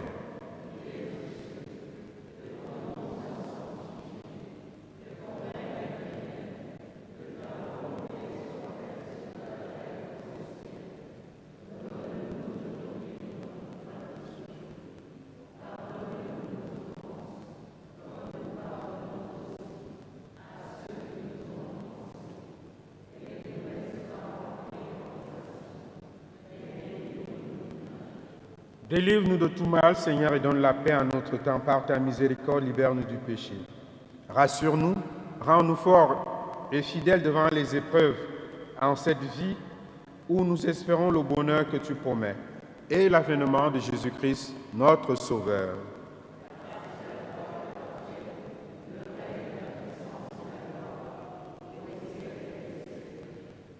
délivre-nous de tout mal, Seigneur, et donne la paix à notre temps. Par ta miséricorde, libère-nous du péché. Rassure-nous, rends-nous forts et fidèles devant les épreuves en cette vie où nous espérons le bonheur que tu promets et l'avènement de Jésus-Christ, notre Sauveur.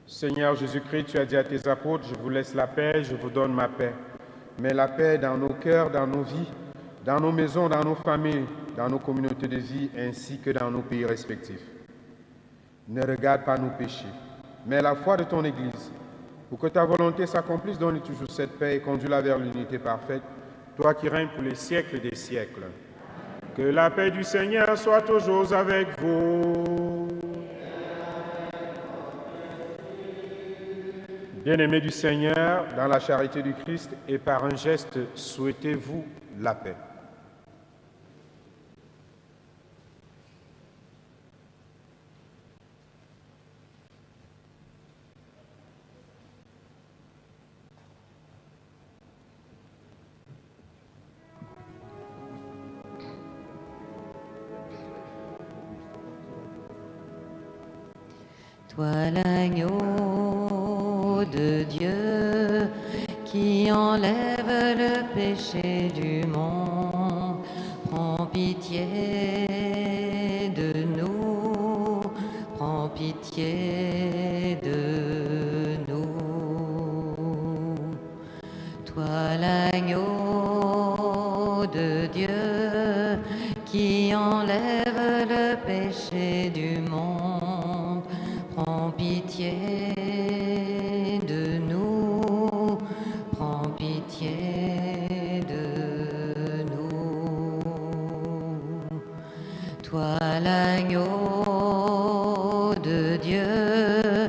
Seigneur Jésus-Christ, tu as dit à tes apôtres, je vous laisse la paix, je vous donne ma paix. Mets la paix dans nos cœurs, dans nos vies, dans nos maisons, dans nos familles, dans nos communautés de vie, ainsi que dans nos pays respectifs. Ne regarde pas nos péchés, mais la foi de ton Église, pour que ta volonté s'accomplisse, donne toujours cette paix et conduis-la vers l'unité parfaite, toi qui règnes pour les siècles des siècles. Que la paix du Seigneur soit toujours avec vous. Bien-aimés du Seigneur, dans la charité du Christ et par un geste, souhaitez-vous la paix. Toi l'agneau de Dieu qui enlève le péché du monde, prends pitié de nous, prends pitié de nous. Toi l'agneau de Dieu qui enlève le péché du monde, prends pitié de nous, prends pitié de nous. Toi l'agneau de Dieu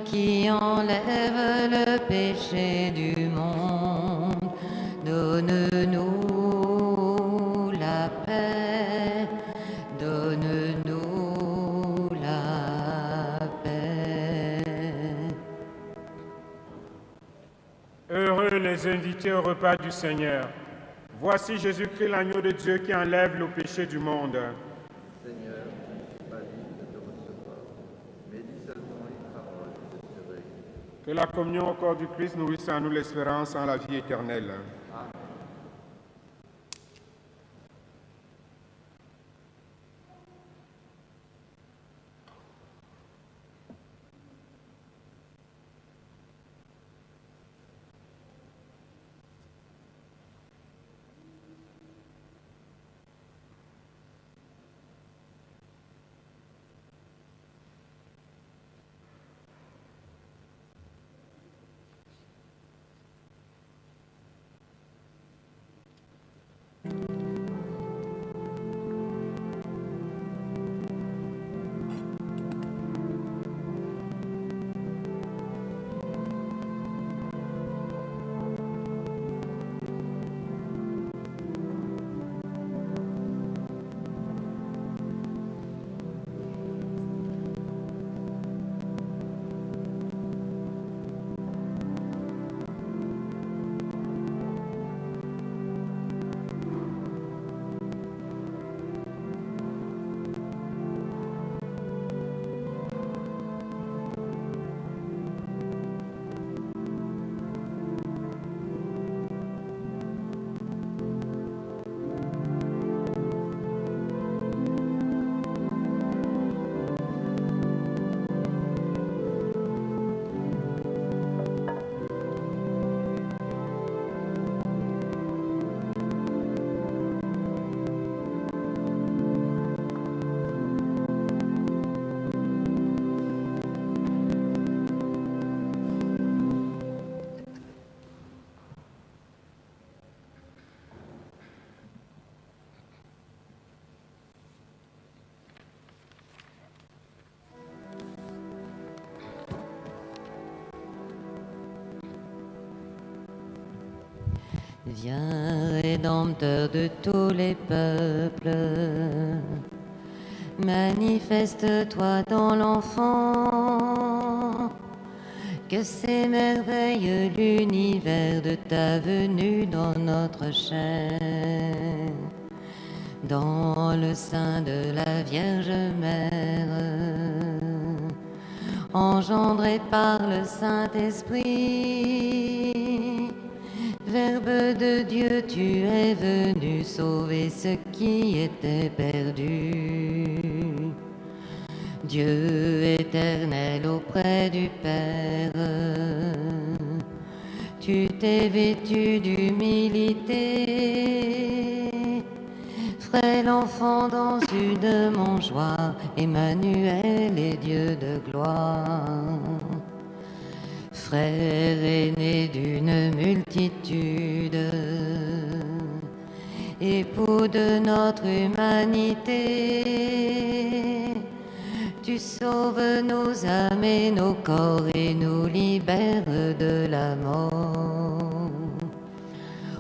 qui enlève le péché du monde, donne-nous la paix, donne-nous la paix. Heureux les invités au repas du Seigneur. Voici Jésus-Christ, l'agneau de Dieu qui enlève le péché du monde. Seigneur, pas digne de te recevoir, mais dis seulement une parole et je serai. Que la communion au corps du Christ nourrisse en nous l'espérance en la vie éternelle. Viens, Rédempteur de tous les peuples, manifeste-toi dans l'enfant, que s'émerveille l'univers de ta venue dans notre chair, dans le sein de la Vierge Mère, engendrée par le Saint-Esprit. Verbe de Dieu, tu es venu sauver ce qui était perdu. Dieu éternel auprès du Père, tu t'es vêtu d'humilité. Frêle enfant dans une mangeoire, Emmanuel est Dieu de gloire. Frère aîné d'une multitude, époux de notre humanité, tu sauves nos âmes et nos corps et nous libères de la mort.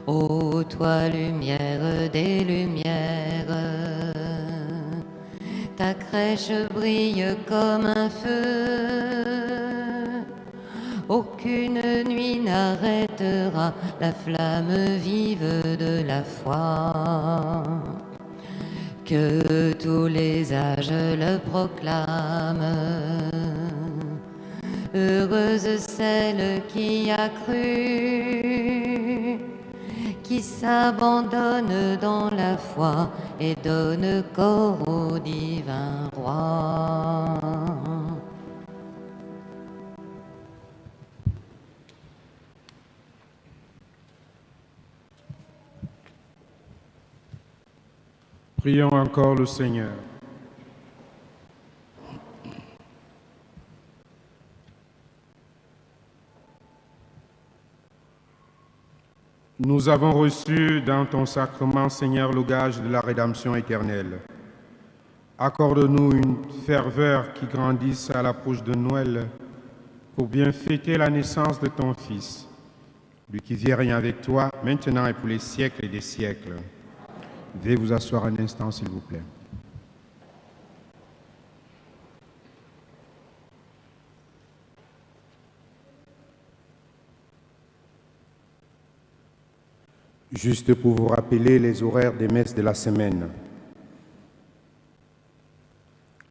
Ô toi, lumière des lumières, ta crèche brille comme un feu. Aucune nuit n'arrêtera la flamme vive de la foi. Que tous les âges le proclament. Heureuse celle qui a cru, qui s'abandonne dans la foi et donne corps au divin roi. Prions encore le Seigneur. Nous avons reçu dans ton sacrement, Seigneur, le gage de la rédemption éternelle. Accorde-nous une ferveur qui grandisse à l'approche de Noël pour bien fêter la naissance de ton Fils, lui qui vit rien avec toi, maintenant et pour les siècles des siècles. Veuillez vous asseoir un instant, s'il vous plaît. Juste pour vous rappeler les horaires des messes de la semaine.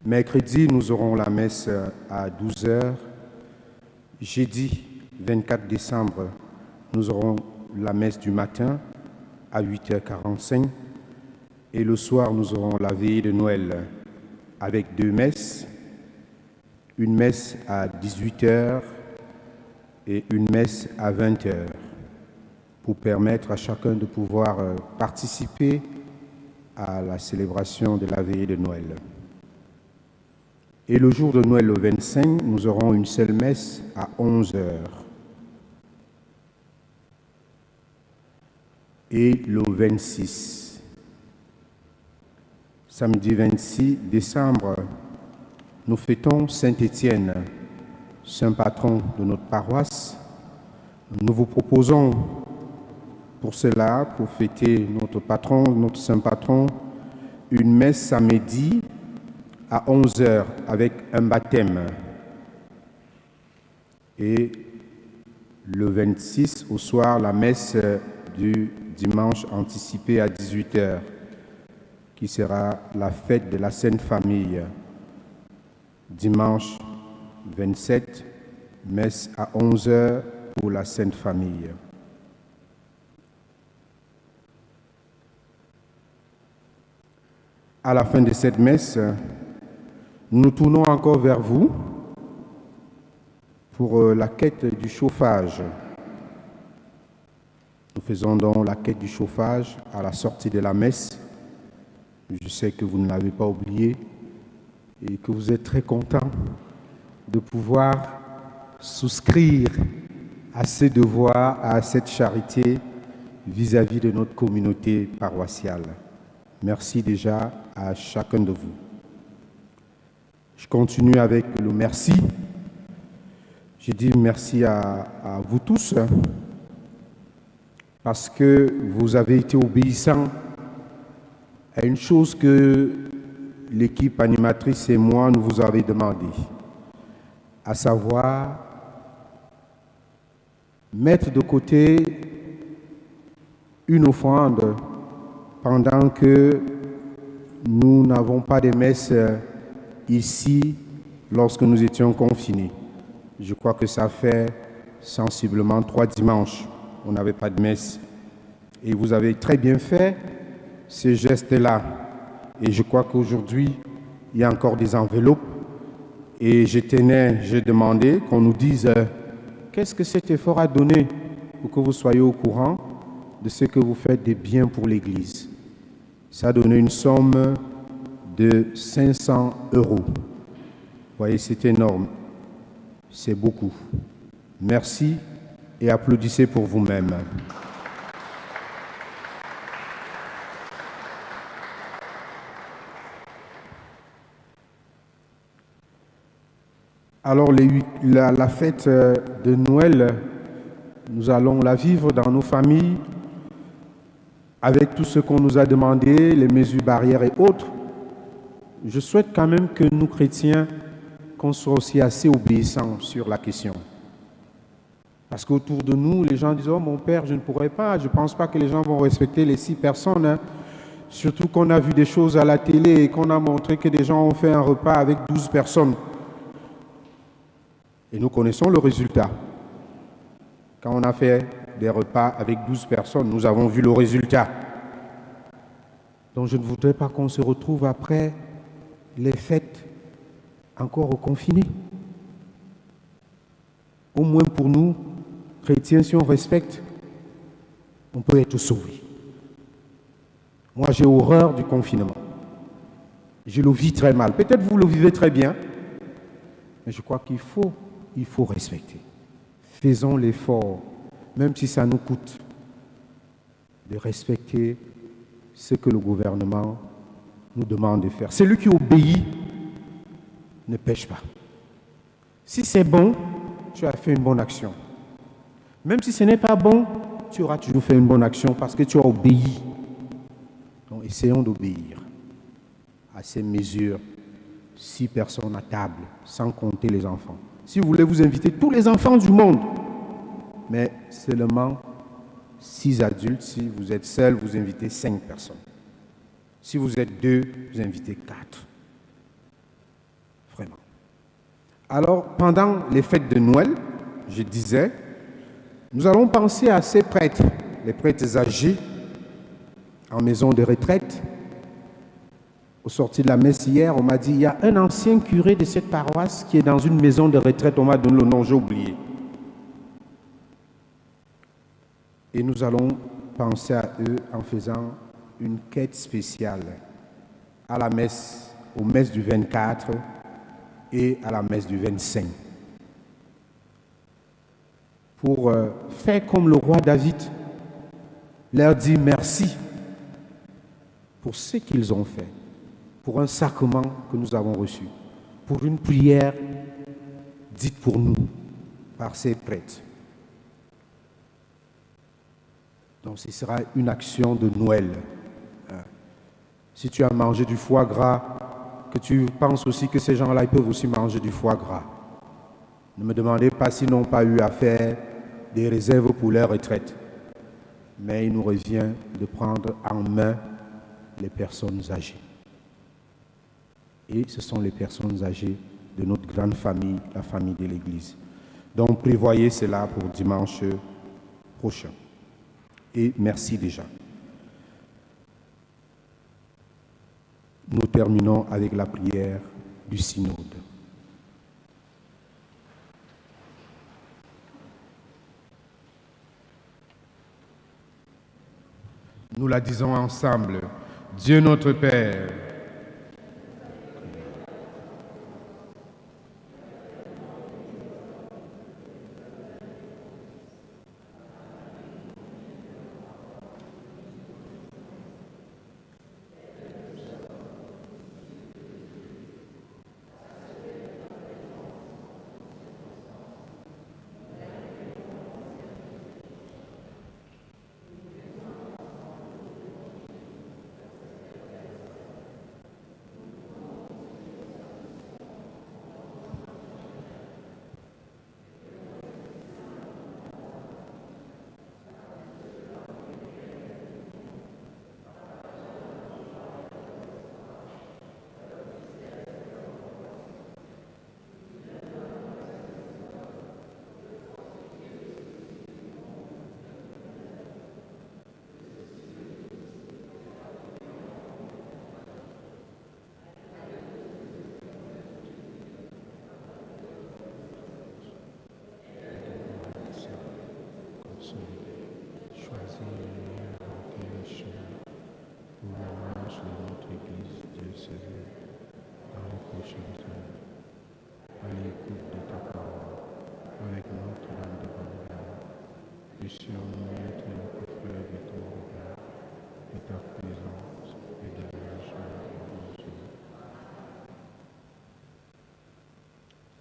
Mercredi, nous aurons la messe à 12h. Jeudi, 24 décembre, nous aurons la messe du matin à 8h45. Et le soir, nous aurons la veillée de Noël avec 2 messes. Une messe à 18h et une messe à 20h. Pour permettre à chacun de pouvoir participer à la célébration de la veillée de Noël. Et le jour de Noël, le 25, nous aurons une seule messe à 11h. Et le 26, samedi 26 décembre, nous fêtons Saint-Étienne, saint patron de notre paroisse. Nous vous proposons pour cela, pour fêter notre patron, notre saint patron, une messe samedi à 11h avec un baptême. Et le 26 au soir, la messe du dimanche anticipée à 18h, qui sera la fête de la Sainte Famille. Dimanche 27, messe à 11h pour la Sainte Famille. À la fin de cette messe, nous tournons encore vers vous pour la quête du chauffage. Nous faisons donc la quête du chauffage à la sortie de la messe. Je sais que vous ne l'avez pas oublié et que vous êtes très contents de pouvoir souscrire à ces devoirs, à cette charité vis-à-vis de notre communauté paroissiale. Merci déjà à chacun de vous. Je continue avec le merci. Je dis merci à vous tous parce que vous avez été obéissants à une chose que l'équipe animatrice et moi nous vous avons demandé, à savoir mettre de côté une offrande pendant que nous n'avons pas de messe ici lorsque nous étions confinés. Je crois que ça fait sensiblement 3 dimanches. On n'avait pas de messe. Et vous avez très bien fait ce geste-là. Et je crois qu'aujourd'hui, il y a encore des enveloppes. Et j'ai demandé qu'on nous dise qu'est-ce que cet effort a donné pour que vous soyez au courant de ce que vous faites de bien pour l'Église. Ça a donné une somme de 500 €. Vous voyez, c'est énorme. C'est beaucoup. Merci et applaudissez pour vous-même. Alors, la fête de Noël, nous allons la vivre dans nos familles, avec tout ce qu'on nous a demandé, les mesures barrières et autres. Je souhaite quand même que nous, chrétiens, qu'on soit aussi assez obéissants sur la question. Parce qu'autour de nous, les gens disent « Oh, mon père, je ne pourrais pas. » Je ne pense pas que les gens vont respecter les 6 personnes. Hein. Surtout qu'on a vu des choses à la télé et qu'on a montré que des gens ont fait un repas avec 12 personnes. Et nous connaissons le résultat. Quand on a fait des repas avec 12 personnes, nous avons vu le résultat. Donc je ne voudrais pas qu'on se retrouve après les fêtes encore confinés. Au moins pour nous, chrétiens, si on respecte, on peut être sauvé. Moi, j'ai horreur du confinement. Je le vis très mal. Peut-être vous le vivez très bien, mais je crois qu'il faut respecter. Faisons l'effort, même si ça nous coûte, de respecter ce que le gouvernement nous demande de faire. Celui qui obéit ne pêche pas. Si c'est bon, tu as fait une bonne action. Même si ce n'est pas bon, tu auras toujours fait une bonne action parce que tu as obéi. Donc essayons d'obéir à ces mesures. 6 personnes à table, sans compter les enfants. Si vous voulez, vous invitez tous les enfants du monde, mais seulement 6 adultes. Si vous êtes seul, vous invitez 5 personnes. Si vous êtes 2, vous invitez 4. Vraiment. Alors, pendant les fêtes de Noël, je disais, nous allons penser à ces prêtres, les prêtres âgés, en maison de retraite. Au sortir de la messe hier, on m'a dit, il y a un ancien curé de cette paroisse qui est dans une maison de retraite. On m'a donné le nom, j'ai oublié. Et nous allons penser à eux en faisant une quête spéciale à la messe, aux messes du 24 et à la messe du 25. Pour faire comme le roi David, leur dire merci pour ce qu'ils ont fait, pour un sacrement que nous avons reçu, pour une prière dite pour nous par ces prêtres. Donc ce sera une action de Noël. Si tu as mangé du foie gras, que tu penses aussi que ces gens-là, ils peuvent aussi manger du foie gras. Ne me demandez pas s'ils n'ont pas eu à faire des réserves pour leur retraite. Mais il nous revient de prendre en main les personnes âgées. Et ce sont les personnes âgées de notre grande famille, la famille de l'Église. Donc prévoyez cela pour dimanche prochain. Et merci déjà. Nous terminons avec la prière du synode. Nous la disons ensemble. Dieu notre Père,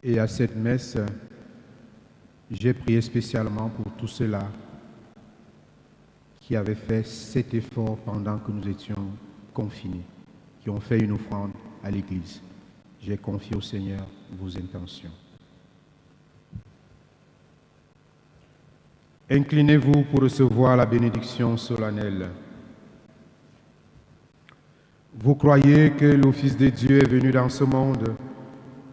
et à cette messe, j'ai prié spécialement pour tous ceux-là qui avaient fait cet effort pendant que nous étions confinés, qui ont fait une offrande à l'Église. J'ai confié au Seigneur vos intentions. Inclinez-vous pour recevoir la bénédiction solennelle. Vous croyez que le Fils de Dieu est venu dans ce monde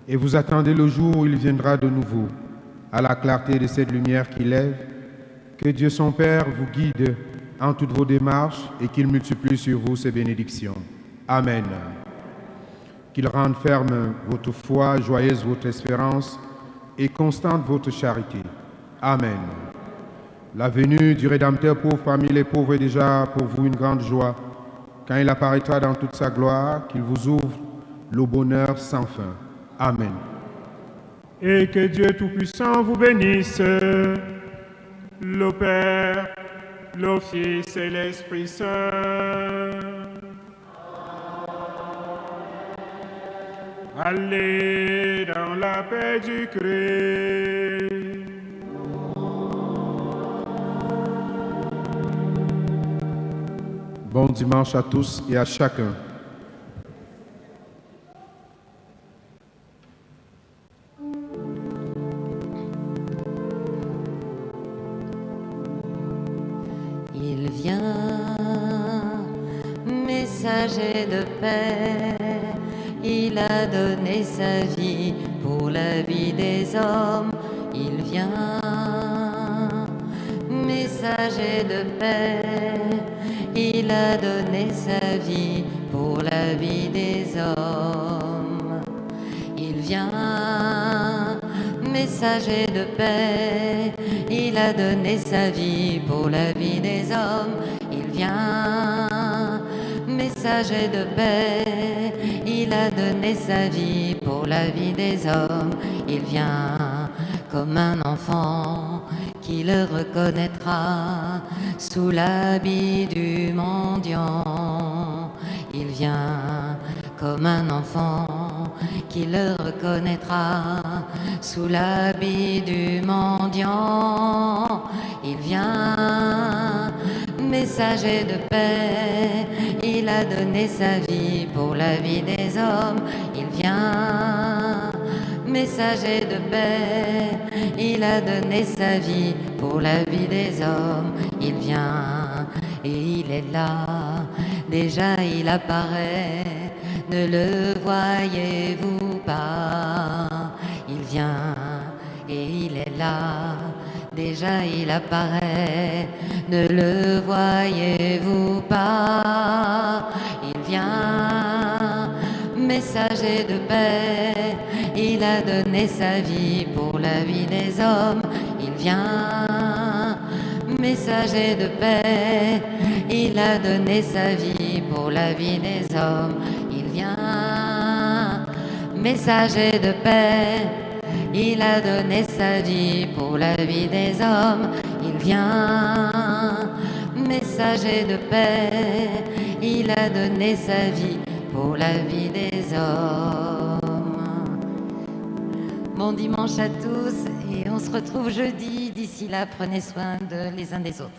et vous attendez le jour où il viendra de nouveau. à la clarté de cette lumière qui lève. Que Dieu son Père vous guide en toutes vos démarches et qu'il multiplie sur vous ses bénédictions. Amen. Qu'il rende ferme votre foi, joyeuse votre espérance et constante votre charité. Amen. La venue du Rédempteur pauvre parmi les pauvres est déjà pour vous une grande joie. Quand il apparaîtra dans toute sa gloire, qu'il vous ouvre le bonheur sans fin. Amen. Et que Dieu Tout-Puissant vous bénisse, le Père, le Fils et l'Esprit Saint. Allez dans la paix du Christ. Bon dimanche à tous et à chacun. Il vient, messager de paix, il a donné sa vie pour la vie des hommes. Il vient, messager de paix, il a donné sa vie pour la vie des hommes. Il vient, messager de paix, il a donné sa vie pour la vie des hommes. Il vient, messager de paix, il a donné sa vie pour la vie des hommes. Il vient comme un enfant qui le reconnaîtra sous l'habit du mendiant. Il vient comme un enfant qui le reconnaîtra sous l'habit du mendiant. Il vient, messager de paix, il a donné sa vie pour la vie des hommes. Il vient, messager de paix, il a donné sa vie pour la vie des hommes. Il vient et il est là, déjà il apparaît, ne le voyez-vous pas? Il vient et il est là, déjà il apparaît, ne le voyez-vous pas? Il vient, messager de paix, il a donné sa vie pour la vie des hommes. Il vient, messager de paix, il a donné sa vie pour la vie des hommes. Il vient, messager de paix, il a donné sa vie pour la vie des hommes. Il vient, messager de paix, il a donné sa vie pour la vie des hommes. Bon dimanche à tous et on se retrouve jeudi. D'ici là, prenez soin les uns des autres.